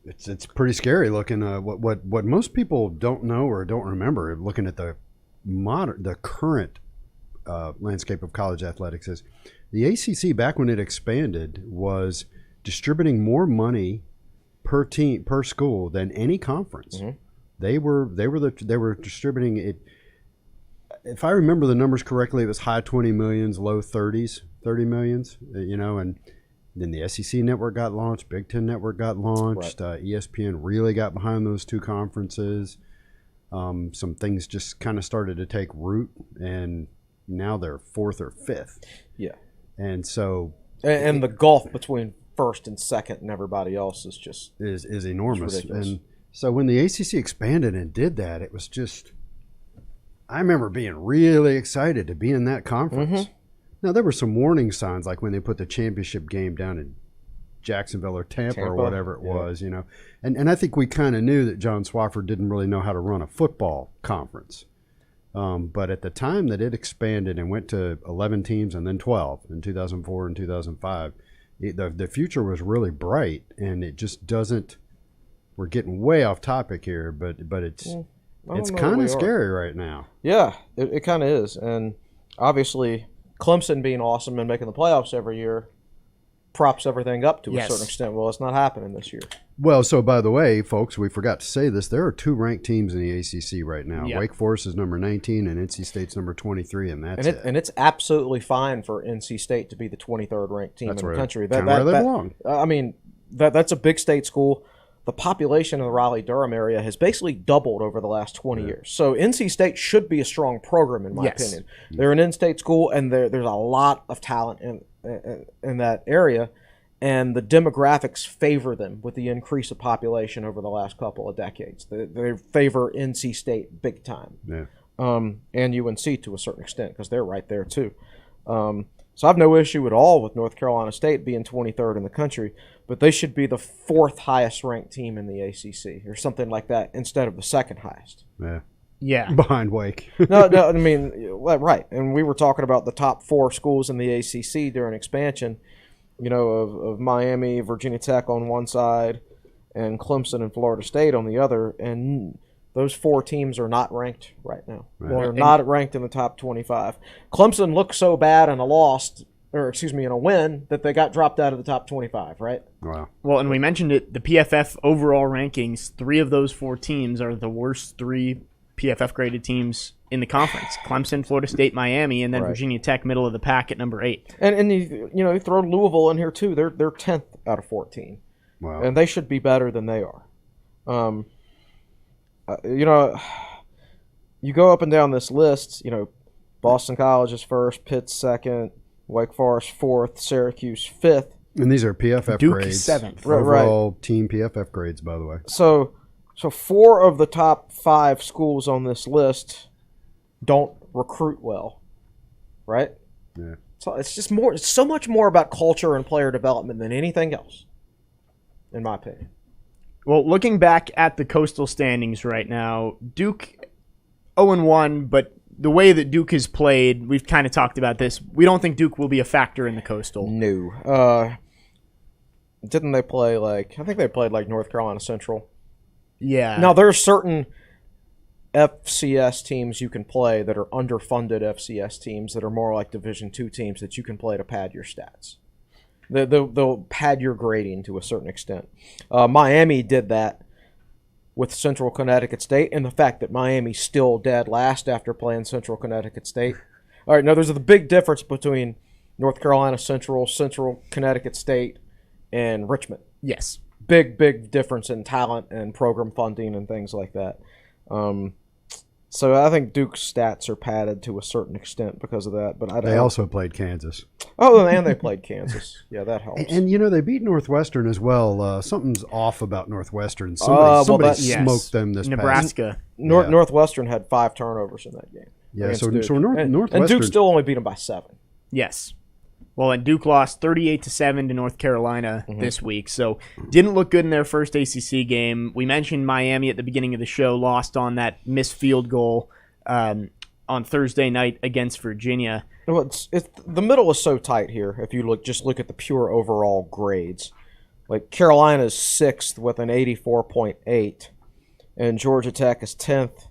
It's pretty scary looking. What most people don't know or don't remember, looking at the current landscape of college athletics, is the ACC back when it expanded was distributing more money per team per school than any conference. Mm-hmm. They were distributing it. If I remember the numbers correctly, it was high 20 millions, low 30s, 30 millions. And then the SEC network got launched, Big Ten network got launched, right. ESPN really got behind those two conferences. Some things just kind of started to take root, and now they're fourth or fifth. Yeah. And so... And the gulf between first and second and everybody else is just... is enormous. And so when the ACC expanded and did that, it was just... I remember being really excited to be in that conference. Mm-hmm. Now, there were some warning signs, like when they put the championship game down in Jacksonville or Tampa or whatever it was, And I think we kind of knew that John Swofford didn't really know how to run a football conference. But at the time that it expanded and went to 11 teams and then 12 in 2004 and 2005, the future was really bright, and it just doesn't – we're getting way off topic here, but it's kind of scary right now. Yeah, it kind of is. And obviously – Clemson being awesome and making the playoffs every year props everything up to a certain extent. Well, it's not happening this year. Well, so by the way, folks, we forgot to say this. There are two ranked teams in the ACC right now. Yep. Wake Forest is number 19 and NC State's number 23, and that's it. And it's absolutely fine for NC State to be the 23rd ranked team in the country. That's where they belong. I mean, that's a big state school. The population of the Raleigh-Durham area has basically doubled over the last 20 years. So NC State should be a strong program, in my opinion. They're an in-state school, and there's a lot of talent in that area. and the demographics favor them with the increase of population over the last couple of decades. They favor NC State big time, and UNC to a certain extent because they're right there too. So I have no issue at all with North Carolina State being 23rd in the country, but they should be the 4th highest ranked team in the ACC or something like that instead of the 2nd highest. Yeah. Behind Wake. No, I mean, right. And we were talking about the top 4 schools in the ACC during expansion, of Miami, Virginia Tech on one side, and Clemson and Florida State on the other. And those 4 teams are not ranked right now. Right. They're not ranked in the top 25. Clemson looked so bad in a win that they got dropped out of the top 25, right? Wow. Well, and we mentioned it, the PFF overall rankings, 3 of those 4 teams are the worst 3 PFF graded teams in the conference. Clemson, Florida State, Miami, and then Virginia Tech middle of the pack at number 8. And you throw Louisville in here too. They're 10th out of 14. Wow. And they should be better than they are. You go up and down this list, Boston College is 1st, Pitt's 2nd, Wake Forest 4th, Syracuse 5th. And these are PFF Duke grades. 7th. Overall team PFF grades, by the way. So 4 of the top 5 schools on this list don't recruit well, right? Yeah. So it's so much more about culture and player development than anything else, in my opinion. Well, looking back at the Coastal standings right now, Duke 0-1, but the way that Duke has played, we've kind of talked about this. We don't think Duke will be a factor in the Coastal. No. Didn't they play I think they played North Carolina Central. Yeah. Now, there are certain FCS teams you can play that are underfunded FCS teams that are more like Division II teams that you can play to pad your stats. They'll pad your grading to a certain extent. Miami did that with Central Connecticut State, and the fact that Miami's still dead last after playing Central Connecticut State. All right, now there's a big difference between North Carolina Central, Central Connecticut State, and Richmond. Yes. Big difference in talent and program funding and things like that. So I think Duke's stats are padded to a certain extent because of that. But They also played Kansas. Oh, and they played Kansas. Yeah, that helps. And they beat Northwestern as well. Something's off about Northwestern. Somebody smoked them this Nebraska. Northwestern had 5 turnovers in that game. Yeah, so Northwestern. And Duke still only beat them by 7. Yes. Well, and Duke lost 38-7 to North Carolina this week, so didn't look good in their first ACC game. We mentioned Miami at the beginning of the show, lost on that missed field goal on Thursday night against Virginia. Well, the middle is so tight here. If you look at the pure overall grades, Carolina's 6th with an 84.8, and Georgia Tech is 10th.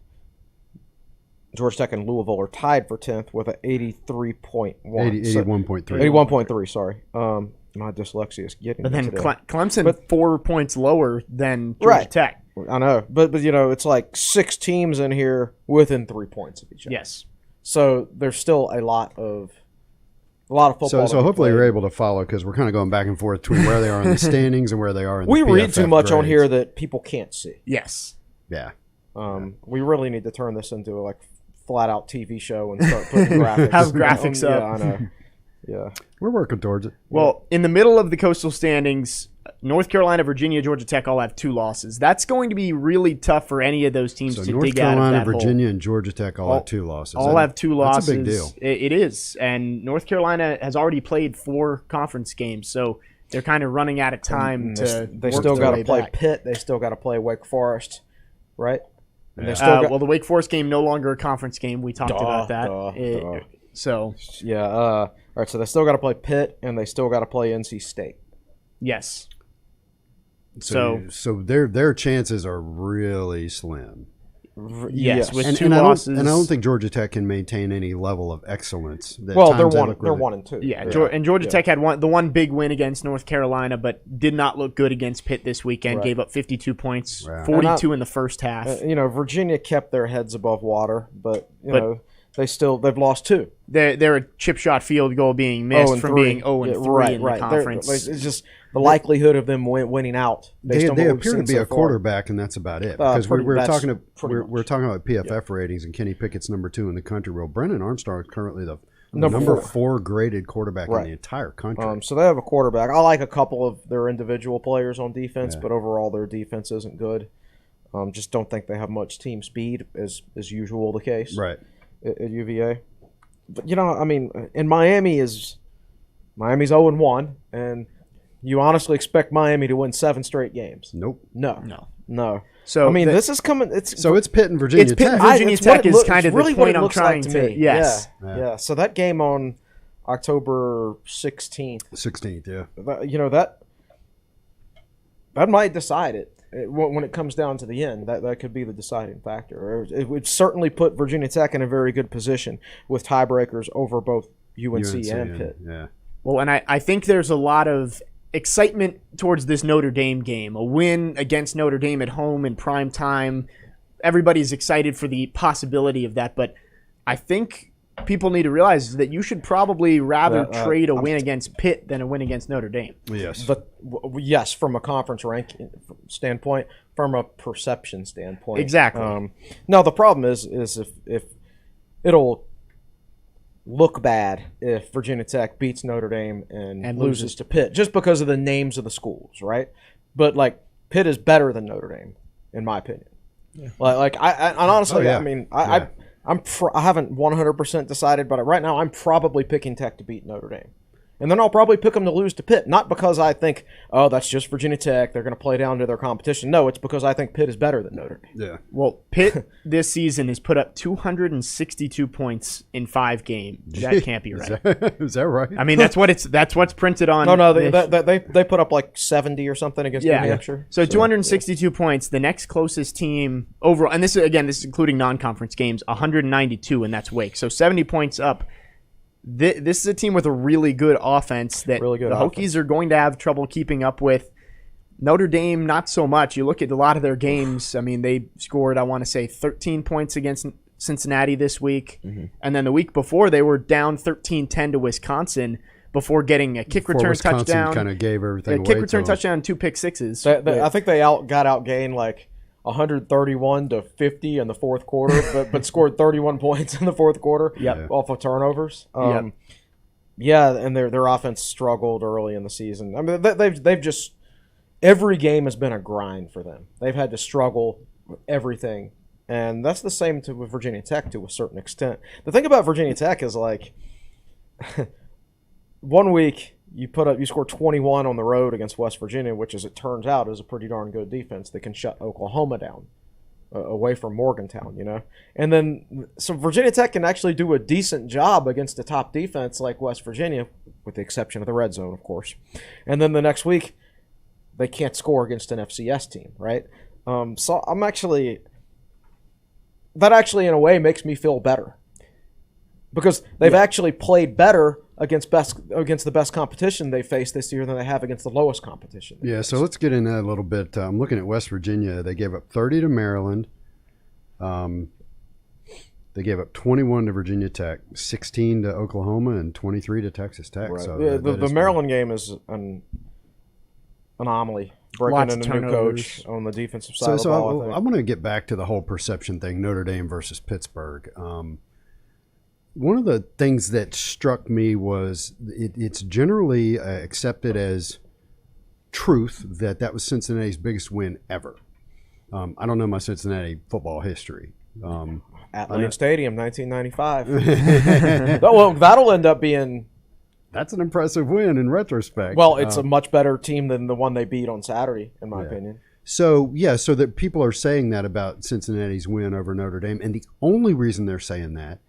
Georgia Tech and Louisville are tied for 10th with an 83.1. 81.3. 81.3, sorry. My dyslexia is getting me today. Clemson 4 points lower than Georgia Tech. I know. But it's 6 teams in here within 3 points of each other. Yes. So there's still a lot of football. So hopefully you're able to follow because we're kind of going back and forth between where they are in the standings and where they are in the PFF We read too much on grades. here that people can't see. Yes. Yeah. We really need to turn this into a flat-out TV show and start putting graphics. Have graphics up. Yeah, I know. Yeah. We're working towards it. Well, in the middle of the Coastal standings, North Carolina, Virginia, Georgia Tech all have 2 losses. That's going to be really tough for any of those teams to North dig Carolina, out of that Virginia, hole. and Georgia Tech all have 2 losses. All have 2 losses. That's a big deal. It is. And North Carolina has already played 4 conference games, so they're kind of running out of time They still got to play Pitt. They still got to play Wake Forest, right? And they still well, the Wake Forest game no longer a conference game. We talked about that. So yeah. All right. So they still got to play Pitt, and they still got to play NC State. Yes. So their chances are really slim. Yes, with and 2 losses. I don't think Georgia Tech can maintain any level of excellence. They're 1-2. Yeah, and Georgia Tech had the one big win against North Carolina, but did not look good against Pitt this weekend. Gave up 52 points, 42 in the first half. Virginia kept their heads above water, but they've lost 2. They're a chip shot field goal being missed from being 0-3 in the conference. It's just the likelihood of them winning out. They appear to be a quarterback, and that's about it. Because we're talking about PFF ratings, and Kenny Pickett's number 2 in the country. Well, Brennan Armstrong is currently the Number 4 graded quarterback in Right. the entire country. So they have a quarterback. I like a couple of their individual players on defense, Yeah. but overall their defense isn't good. Just don't think they have much team speed, as usual the case Right. at UVA. But, I mean, and Miami's 0-1, and you honestly expect Miami to win 7 straight games? Nope. No. So I mean, this is coming. So it's Pitt and Virginia It's Pitt and Tech. Virginia it's what Tech it is looks- kind of really the what point it I'm looks trying like to. me. Yes. Yeah. So that game on October 16th, 16th, yeah. that might decide it. When it comes down to the end, that could be the deciding factor. Or it would certainly put Virginia Tech in a very good position with tiebreakers over both UNC and Pitt. Yeah. Well, and I think there's a lot of excitement towards this Notre Dame game. A win against Notre Dame at home in prime time. Everybody's excited for the possibility of that, but I think people need to realize that you should probably rather trade a win against Pitt than a win against Notre Dame. Yes. But yes, from a conference ranking standpoint, from a perception standpoint, Exactly. No, the problem is if it'll look bad if Virginia Tech beats Notre Dame and loses to Pitt, just because of the names of the schools, right? But like Pitt is better than Notre Dame, in my opinion. Yeah. Like I honestly, yeah. I mean, Yeah. I haven't 100% decided, but right now I'm probably picking Tech to beat Notre Dame. And then I'll probably pick them to lose to Pitt. Not because I think, oh, that's just Virginia Tech, they're going to play down to their competition. No, it's because I think Pitt is better than Notre Dame. Yeah. Well, Pitt this season has put up 262 points in 5 games. That can't be right. Is that right? I mean, that's what's printed on. No, they put up like 70 or something against New Hampshire. So 262 points. The next closest team overall, and this is including non-conference games, 192, and that's Wake. So 70 points up. This is a team with a really good offense that Really good the Hokies are going to have trouble keeping up with. Notre Dame, not so much. You look at a lot of their games. I mean, they scored, I want to say, 13 points against Cincinnati this week. Mm-hmm. And then the week before, they were down 13-10 to Wisconsin before getting a kick return Wisconsin touchdown. Kind of gave everything away. Kick return to 'em. touchdown and 2 pick sixes. I think they got outgained like 131 to 50 in the fourth quarter, but scored 31 points in the fourth quarter off of turnovers. Yeah, and their offense struggled early in the season. I mean, they've just every game has been a grind for them. They've had to struggle with everything, and that's the same with Virginia Tech to a certain extent. The thing about Virginia Tech is like 1 week you score 21 on the road against West Virginia, which, as it turns out, is a pretty darn good defense that can shut Oklahoma down away from Morgantown, And then, so Virginia Tech can actually do a decent job against a top defense like West Virginia, with the exception of the red zone, of course. And then the next week, they can't score against an FCS team, right? So that actually in a way makes me feel better, because they've actually played better against the best competition they faced this year than they have against the lowest competition. Yeah, so let's get into that a little bit. I'm looking at West Virginia. They gave up 30 to Maryland. They gave up 21 to Virginia Tech, 16 to Oklahoma, and 23 to Texas Tech. Right. So the Maryland game is an anomaly. Breaking in a new coach on the defensive side of the ball. I want to get back to the whole perception thing, Notre Dame versus Pittsburgh. One of the things that struck me was it's generally accepted as truth that was Cincinnati's biggest win ever. I don't know my Cincinnati football history. At Lane Stadium, 1995. Well, that'll end up being... That's an impressive win in retrospect. Well, it's a much better team than the one they beat on Saturday, in my opinion. So that people are saying that about Cincinnati's win over Notre Dame, and the only reason they're saying that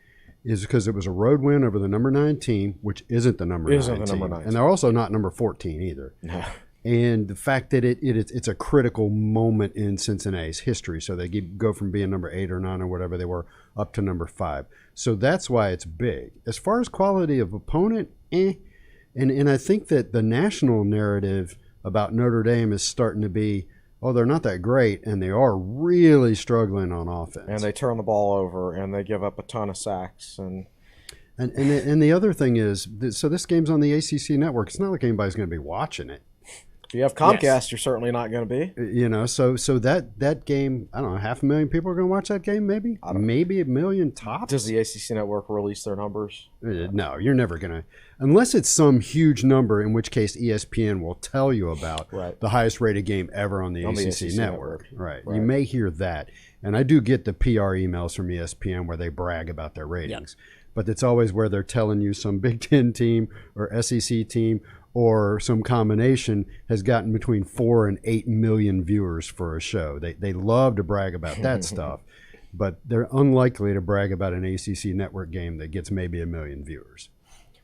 is because it was a road win over the number 9 team, which isn't the number 9 team. And they're also not number 14 either. No. And the fact that it's a critical moment in Cincinnati's history. So they go from being number 8 or 9 or whatever they were up to number 5. So that's why it's big. As far as quality of opponent, And I think that the national narrative about Notre Dame is starting to be, oh, they're not that great, and they are really struggling on offense. And they turn the ball over, and they give up a ton of sacks. And the other thing is, so this game's on the ACC network. It's not like anybody's going to be watching it. If you have Comcast, you're certainly not going to be. You know, so that game, I don't know, 500,000 people are going to watch that game, maybe? Maybe 1 million tops? Does the ACC network release their numbers? No, you're never going to. Unless it's some huge number, in which case ESPN will tell you about the highest rated game ever on the ACC network. Right. You may hear that. And I do get the PR emails from ESPN where they brag about their ratings. But it's always where they're telling you some Big Ten team or SEC team or some combination has gotten between 4 and 8 million viewers for a show. They love to brag about that stuff, but they're unlikely to brag about an ACC network game that gets maybe 1 million viewers.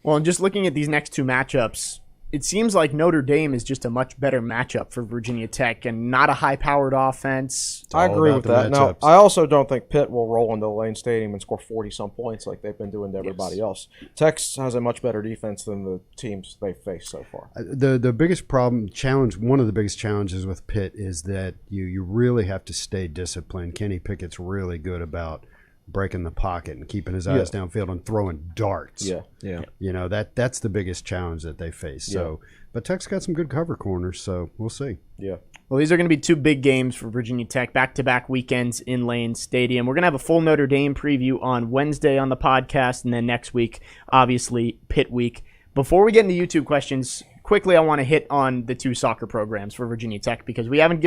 Well, and just looking at these next two matchups, it seems like Notre Dame is just a much better matchup for Virginia Tech and not a high-powered offense. I agree with that. Now, I also don't think Pitt will roll into Lane Stadium and score 40-some points like they've been doing to everybody else. Tech has a much better defense than the teams they've faced so far. The biggest one of the biggest challenges with Pitt is that you really have to stay disciplined. Kenny Pickett's really good about breaking the pocket and keeping his eyes downfield and throwing darts. Yeah. You know, that's the biggest challenge that they face. So, but Tech's got some good cover corners, so we'll see. Yeah. Well, these are going to be two big games for Virginia Tech, back-to-back weekends in Lane Stadium. We're going to have a full Notre Dame preview on Wednesday on the podcast, and then next week, obviously, Pitt week. Before we get into YouTube questions, quickly I want to hit on the two soccer programs for Virginia Tech because we haven't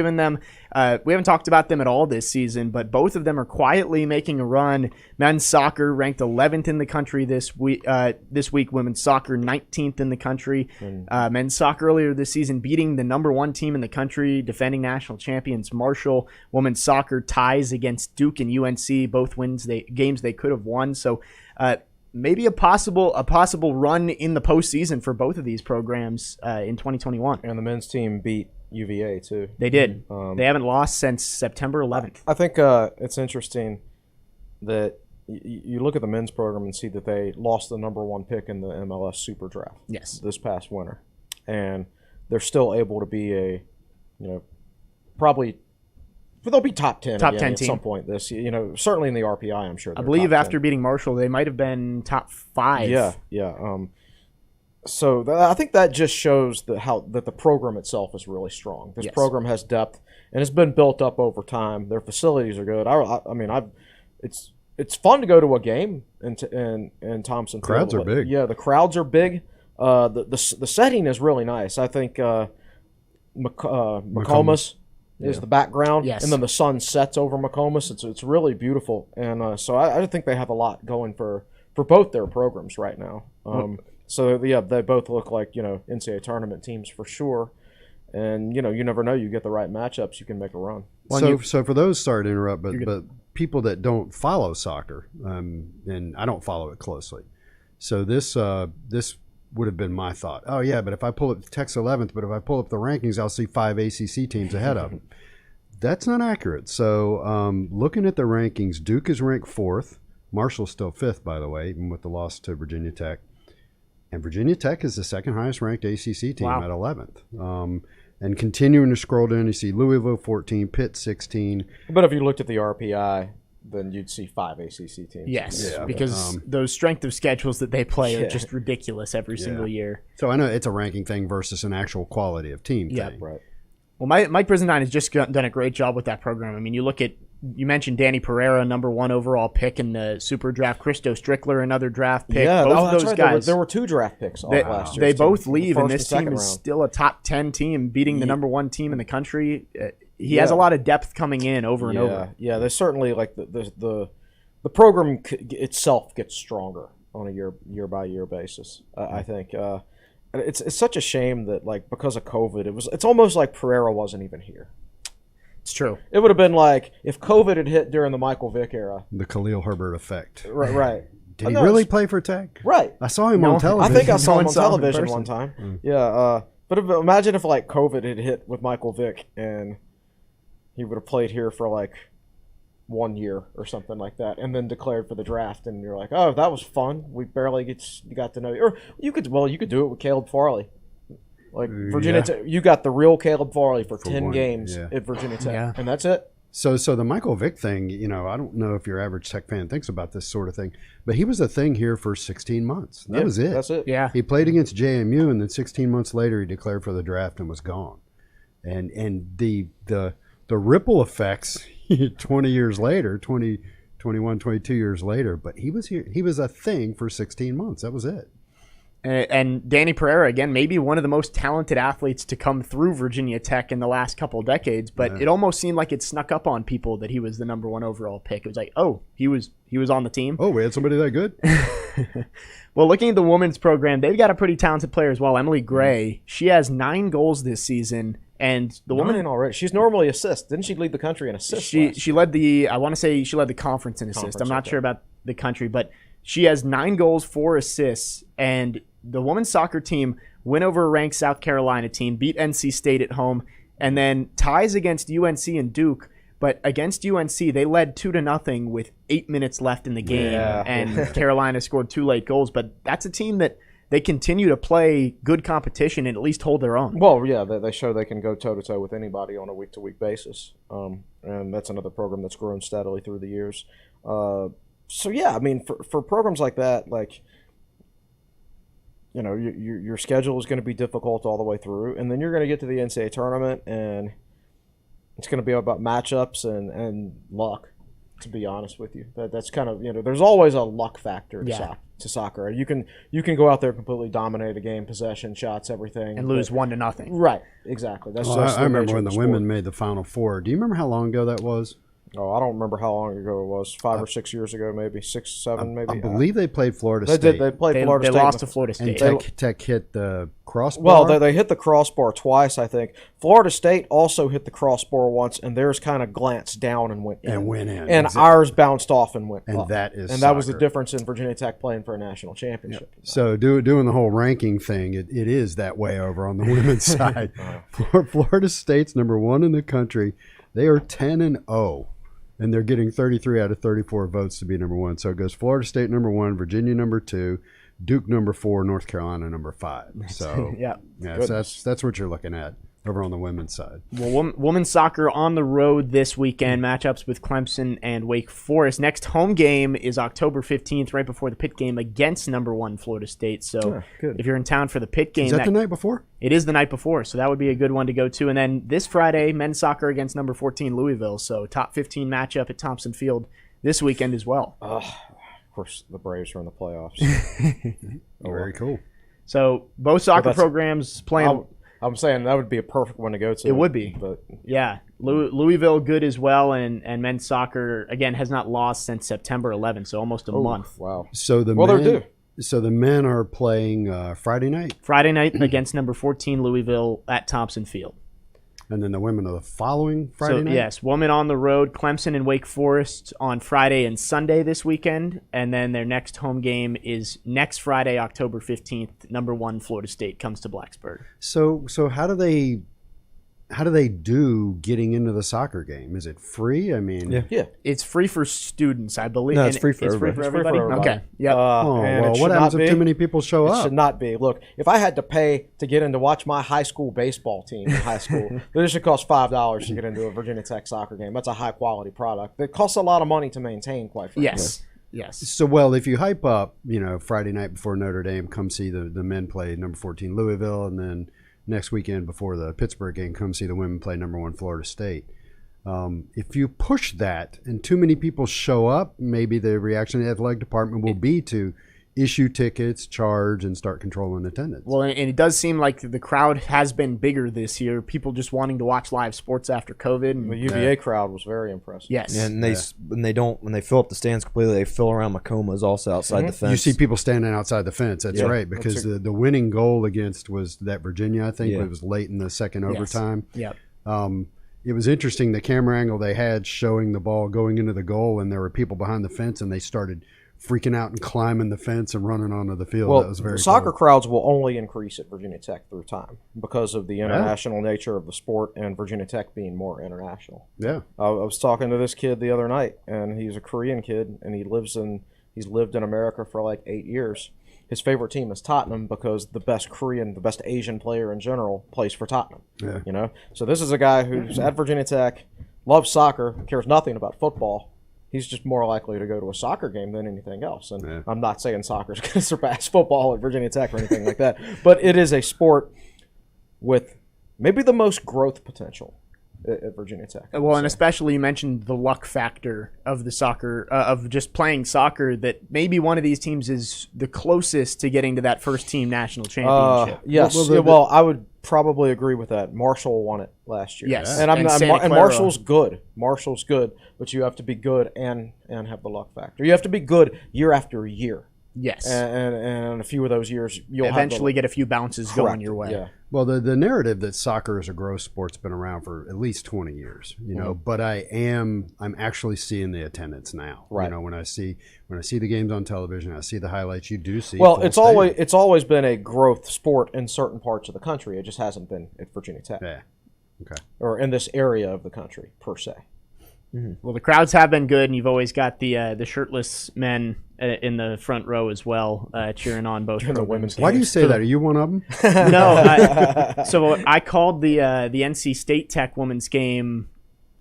talked about them at all this season, but both of them are quietly making a run. Men's soccer ranked 11th in the country this week. Women's soccer 19th in the country. Men's soccer earlier this season beating the number 1 team in the country, defending national champions Marshall. Women's soccer ties against Duke and UNC, both games they could have won. So maybe a possible run in the postseason for both of these programs in 2021. And the men's team beat UVA too. They did. They haven't lost since September 11th. I think it's interesting that you look at the men's program and see that they lost the number 1 pick in the MLS Super Draft. Yes. This past winter, and they're still able to be probably. But they'll be top 10 team at some point this, certainly in the RPI, I'm sure. I believe after beating Marshall, they might have been top 5. Yeah. So I think that just shows that the program itself is really strong. This program has depth and it's been built up over time. Their facilities are good. It's fun to go to a game in Thompson. Crowds are big. Yeah, the crowds are big. The setting is really nice. I think McComas is the background, and then the sun sets over McComas. It's really beautiful, and so I think they have a lot going for both their programs right now. They both look like NCAA tournament teams for sure, and you never know. You get the right matchups, you can make a run. So for those, sorry to interrupt, but people that don't follow soccer, and I don't follow it closely, so this would have been my thought. Oh, yeah, but if I pull up Tech's 11th, but if I pull up the rankings, I'll see 5 ACC teams ahead of them. That's not accurate. So looking at the rankings, Duke is ranked 4th. Marshall's still 5th, by the way, even with the loss to Virginia Tech. And Virginia Tech is the second highest ranked ACC team at 11th. And continuing to scroll down, you see Louisville 14, Pitt 16. But if you looked at the RPI, then you'd see 5 ACC teams. Yes, because those strength of schedules that they play are just ridiculous every single year. So I know it's a ranking thing versus an actual quality of team thing. Right. Well, Mike Brizendine has just done a great job with that program. I mean, you mentioned Danny Pereira, number 1 overall pick in the Super Draft. Christo Strickler, another draft pick. Yeah, both of those guys. There were 2 draft picks last year. They both leave, and this team is still a top 10 team, beating the number 1 team in the country. He has a lot of depth coming in over and over. Yeah, there's certainly the program itself gets stronger on a year by year basis. I think it's such a shame that because of COVID, it's almost like Pereira wasn't even here. It's true. It would have been like if COVID had hit during the Michael Vick era. The Khalil Herbert effect. Right. Did he really play for Tech? Right. I saw him on television. I think I saw him on television one time. Yeah. But imagine if COVID had hit with Michael Vick and he would have played here for 1 year or something like that, and then declared for the draft, and you're like, oh, that was fun. We barely got to know you. Or you could do it with Caleb Farley. Virginia Tech, you got the real Caleb Farley for 10 games at Virginia Tech, and that's it. So the Michael Vick thing, I don't know if your average Tech fan thinks about this sort of thing, but he was a thing here for 16 months. That was it. That's it. Yeah. He played against JMU, and then 16 months later, he declared for the draft and was gone. and the ripple effects 20 years later, 21, 22 years later, but he was here. He was a thing for 16 months. That was it. And Danny Pereira, again, maybe one of the most talented athletes to come through Virginia Tech in the last couple decades, but it almost seemed like it snuck up on people that he was the number 1 overall pick. It was like, oh, he was on the team. Oh, we had somebody that good? Well, looking at the women's program, they've got a pretty talented player as well, Emily Gray. She has 9 goals this season, and the woman already. She's normally assists. Didn't she lead the country in assists? She led the, I want to say she led the conference in assists. I'm not sure about the country, but she has 9 goals, 4 assists, and the women's soccer team went over a ranked South Carolina team, beat NC State at home, and then ties against UNC and Duke. But against UNC, they led 2-0 with 8 minutes left in the game, and Carolina scored 2 late goals. But that's a team that they continue to play good competition and at least hold their own. Well, yeah, they show they can go toe-to-toe with anybody on a week-to-week basis. And that's another program that's grown steadily through the years. So, yeah, I mean, for programs like that, like, you know, your schedule is going to be difficult all the way through, and then you're going to get to the NCAA tournament, and it's going to be about matchups and luck, to be honest with you. That's kind of, you know, there's always a luck factor to soccer. You can go out there and completely dominate a game, possession, shots, everything. And lose 1-0. Right, exactly. That's I remember when the women made the Final Four. Do you remember how long ago that was? Oh, I don't remember how long ago it was. 5 or 6 years ago, maybe 6, 7, maybe. I believe they played Florida State. They played Florida State. They lost to Florida State. And Tech hit the crossbar. Well, they hit the crossbar twice, I think. Florida State also hit the crossbar once, and theirs kind of glanced down and went in. And ours bounced off and went up. That was the difference in Virginia Tech playing for a national championship. Yep. So doing the whole ranking thing, it is that way over on the women's side. Florida State's number 1 in the country. They are 10-0. And they're getting 33 out of 34 votes to be number 1. So it goes Florida State number 1, Virginia number 2, Duke number 4, North Carolina number 5. So so that's what you're looking at over on the women's side. Well, women's soccer on the road this weekend, matchups with Clemson and Wake Forest. Next home game is October 15th, right before the Pitt game against number 1 Florida State. So if you're in town for the Pitt game. Is that the night before? It is the night before, so that would be a good one to go to. And then this Friday, men's soccer against number 14 Louisville. So top 15 matchup at Thompson Field this weekend as well. Of course, the Braves are in the playoffs. Very cool. So both soccer programs playing. I'm saying that would be a perfect one to go to. It would be. But yeah. Louisville good as well, and men's soccer, again, has not lost since September 11th, so almost a month. Wow. So they're due. So the men are playing Friday night? Friday night against number 14 Louisville at Thompson Field. And then the women are the following Friday night? Yes, women on the road, Clemson and Wake Forest on Friday and Sunday this weekend. And then their next home game is next Friday, October 15th. Number 1 Florida State comes to Blacksburg. So how do they do getting into the soccer game? Is it free? I mean, yeah. It's free for students, I believe. No, it's free for everybody. It's free for everybody. Okay. Yep. What happens if too many people show up? It should not be. Look, if I had to pay to get in to watch my high school baseball team in high school, then it should cost $5 to get into a Virginia Tech soccer game. That's a high-quality product. It costs a lot of money to maintain, quite frankly. Yes. So, well, if you hype up, Friday night before Notre Dame, come see the men play number 14 Louisville, and then next weekend before the Pittsburgh game, come see the women play number 1 Florida State. If you push that and too many people show up, maybe the reaction of the athletic department will be to issue tickets, charge, and start controlling attendance. Well, and it does seem like the crowd has been bigger this year. People just wanting to watch live sports after COVID. And the UVA crowd was very impressive. Yes. And when they fill up the stands completely, they fill around Macomas also outside the fence. You see people standing outside the fence. That's right, because the winning goal against was that Virginia, I think. It was late in the second overtime. Yep. It was interesting, the camera angle they had showing the ball going into the goal, and there were people behind the fence, and they started freaking out and climbing the fence and running onto the field. Well, that was very soccer cool. crowds will only increase at Virginia Tech through time because of the international nature of the sport and Virginia Tech being more international. Yeah. I was talking to this kid the other night, and he's a Korean kid, and he's lived in America for like 8 years. His favorite team is Tottenham because the best Asian player in general plays for Tottenham. Yeah. So this is a guy who's at Virginia Tech, loves soccer, cares nothing about football. He's just more likely to go to a soccer game than anything else. And I'm not saying soccer is going to surpass football at Virginia Tech or anything like that, but it is a sport with maybe the most growth potential at Virginia Tech. Well, and especially you mentioned the luck factor of the soccer, of just playing soccer, that maybe one of these teams is the closest to getting to that first team national championship. Yes. Well, I would probably agree with that. Marshall won it last year. Yes. And, And Marshall's good. Marshall's good, but you have to be good and have the luck factor. You have to be good year after year. Yes. And a few of those years, you'll eventually get a few bounces going your way. Yeah. Well, the narrative that soccer is a growth sport's been around for at least 20 years, but I'm actually seeing the attendance now. Right. When I see the games on television, I see the highlights, you do see. Well, it's always been a growth sport in certain parts of the country. It just hasn't been at Virginia Tech. Yeah. Okay. Or in this area of the country, per se. Mm-hmm. Well, the crowds have been good, and you've always got the shirtless men in the front row as well, cheering on both the women's games. Why do you say that? Are you one of them? No. So I called the NC State Tech women's game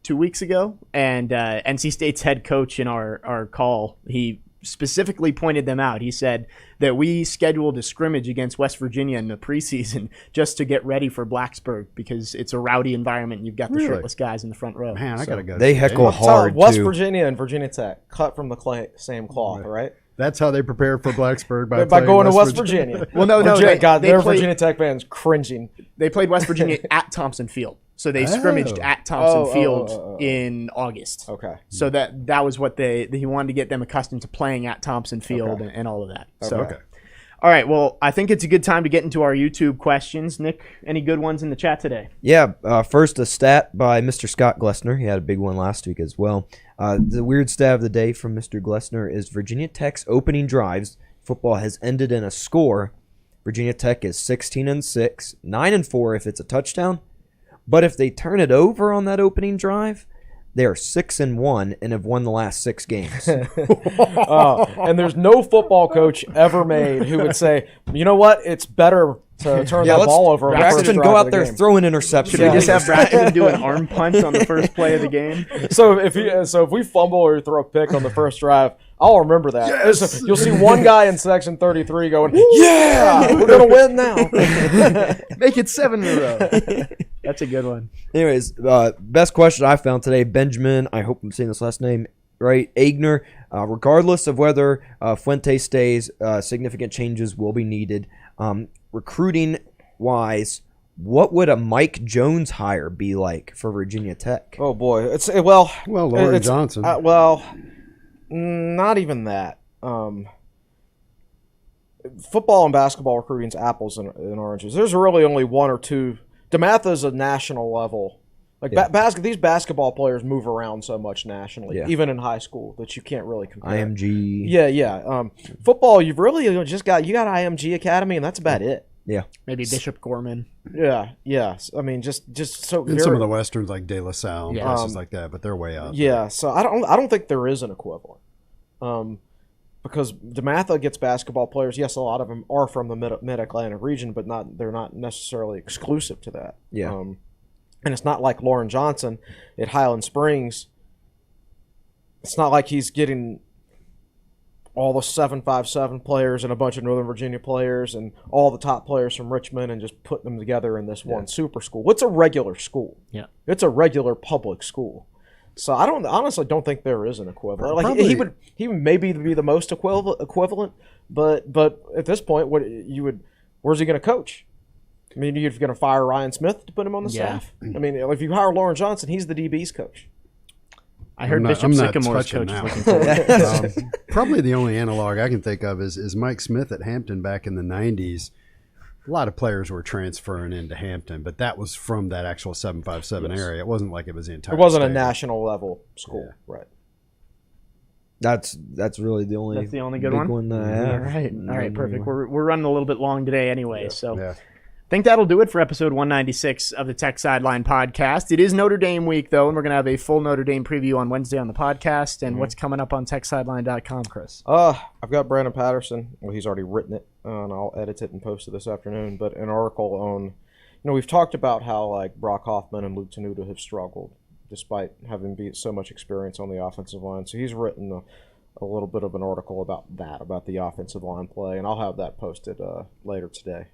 2 weeks ago, and NC State's head coach in our call, he specifically pointed them out. He said that we scheduled a scrimmage against West Virginia in the preseason just to get ready for Blacksburg because it's a rowdy environment and you've got the shirtless guys in the front row. Man, I got to go. They heckle hard, West too. Virginia and Virginia Tech, cut from the same cloth, right? That's how they prepare for Blacksburg by going to West Virginia. Well, no, their Virginia Tech fans cringing. They played West Virginia at Thompson Field. So they scrimmaged at Thompson Field in August. Okay. So that was what he wanted to get them accustomed to playing at Thompson Field and all of that. So, okay. All right. Well, I think it's a good time to get into our YouTube questions. Nick, any good ones in the chat today? Yeah. First, a stat by Mr. Scott Glessner. He had a big one last week as well. The weird stat of the day from Mr. Glessner is Virginia Tech's opening drives. Football has ended in a score. Virginia Tech is 16-6, 9-4 if it's a touchdown. But if they turn it over on that opening drive, they are 6-1 and have won the last 6 games. And there's no football coach ever made who would say, you know what, it's better to turn that ball over. Braxton, go out there, throw an interception. Should we just have Braxton do an arm punt on the first play of the game? So if we fumble or throw a pick on the first drive, I'll remember that. Yes! You'll see one guy in section 33 going, yeah, we're going to win now. Make it 7 in a row. That's a good one. Anyways, best question I found today, Benjamin, I hope I'm saying this last name right, Agner. Regardless of whether Fuente stays, significant changes will be needed. Recruiting-wise, what would a Mike Jones hire be like for Virginia Tech? Oh, boy. Lauren Johnson. Not even that. Football and basketball recruiting's apples and oranges. There's really only one or two. DeMatha's a national level. These basketball players move around so much nationally, even in high school, that you can't really compare. IMG. Yeah. Football, you've really just got IMG Academy, and that's about it. Yeah. Maybe Bishop Gorman. Yeah. I mean, just so. And some of the westerns like De La Salle, places like that, but they're way out. Yeah. So I don't think there is an equivalent. Because DeMatha gets basketball players. Yes, a lot of them are from the Mid-Atlantic region, but they're not necessarily exclusive to that. Yeah. And it's not like Lauren Johnson at Highland Springs. It's not like he's getting all the 757 players and a bunch of Northern Virginia players and all the top players from Richmond and just putting them together in this one super school. It's a regular school. Yeah. It's a regular public school. So I honestly don't think there is an equivalent. Like he would maybe be the most equivalent, but at this point, where's he going to coach? I mean, you're going to fire Ryan Smith to put him on the staff? I mean, if you hire Lauren Johnson, he's the DB's coach. I heard Bishop Sycamore's coach is looking for it. Probably the only analog I can think of is Mike Smith at Hampton back in the 90s. A lot of players were transferring into Hampton, but that was from that actual 757 area. It wasn't like it was the entire It wasn't state. a national level school, right? That's really the only. That's the only good big one. that I have. All right, perfect. We're running a little bit long today, anyway. So Yeah. I think that'll do it for episode 196 of the Tech Sideline podcast. It is Notre Dame week, though, and we're going to have a full Notre Dame preview on Wednesday on the podcast. And what's coming up on TechSideline.com, Chris? I've got Brandon Patterson. Well, he's already written it, and I'll edit it and post it this afternoon. But an article on, we've talked about how like Brock Hoffman and Luke Tenuta have struggled despite having so much experience on the offensive line. So he's written a little bit of an article about the offensive line play, and I'll have that posted later today.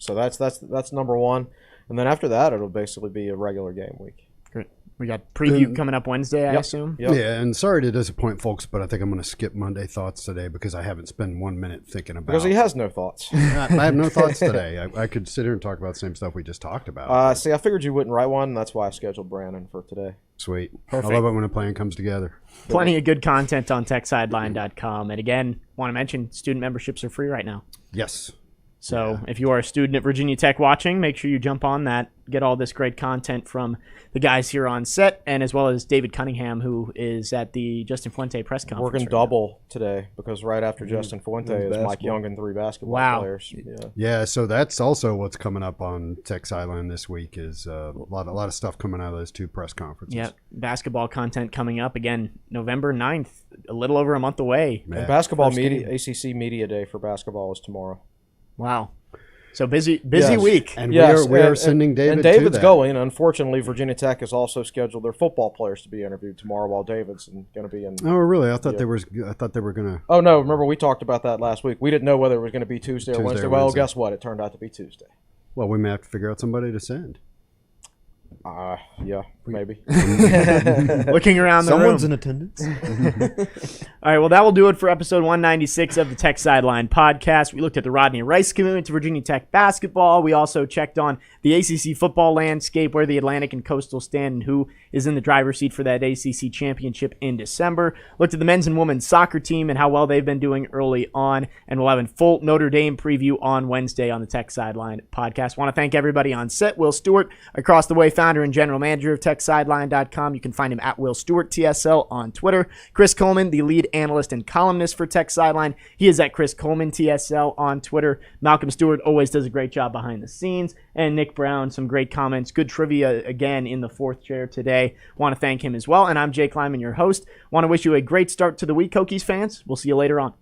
So that's number one. And then after that, it'll basically be a regular game week. Great. We got preview coming up Wednesday, I assume. Yep. Yeah, and sorry to disappoint folks, but I think I'm going to skip Monday thoughts today because I haven't spent 1 minute thinking about. Because he has no thoughts. I have no thoughts today. I could sit here and talk about the same stuff we just talked about. See, I figured you wouldn't write one. That's why I scheduled Brandon for today. Sweet. Perfect. I love it when a plan comes together. Plenty of good content on TechSideline.com. And again, want to mention student memberships are free right now. Yes. So if you are a student at Virginia Tech watching, make sure you jump on that, get all this great content from the guys here on set, and as well as David Cunningham, who is at the Justin Fuente press conference. Working double today because right after Justin Fuente is Mike Young and 3 basketball players. Yeah, so that's also what's coming up on TechSideline this week is a lot of stuff coming out of those 2 press conferences. Yeah, basketball content coming up again November 9th, a little over a month away. And basketball media, ACC Media Day for basketball is tomorrow. Wow. So busy week. And we are sending David and David's to that. going. Unfortunately, Virginia Tech has also scheduled their football players to be interviewed tomorrow while David's going to be in. Oh, really? I thought they were going to. Oh, no. Remember, we talked about that last week. We didn't know whether it was going to be Tuesday or Wednesday. Well, guess what? It turned out to be Tuesday. Well, we may have to figure out somebody to send. Yeah, maybe. Looking around the Someone's room. in attendance. All right, well, that will do it for episode 196 of the Tech Sideline podcast. We looked at the Rodney Rice commitment to Virginia Tech basketball. We also checked on the ACC football landscape, where the Atlantic and Coastal stand, and who is in the driver's seat for that ACC championship in December. Looked at the men's and women's soccer team and how well they've been doing early on, and we'll have a full Notre Dame preview on Wednesday on the Tech Sideline podcast. Want to thank everybody on set. Will Stewart, across the way, founder and general manager of TechSideline.com. You can find him at Will Stewart TSL on Twitter. Chris Coleman, the lead analyst and columnist for Tech Sideline. He is at Chris Coleman TSL on Twitter. Malcolm Stewart always does a great job behind the scenes. And Nick Brown, some great comments. Good trivia again in the 4th chair today. Want to thank him as well. And I'm Jake Lyman, your host. Want to wish you a great start to the week, Hokies fans. We'll see you later on.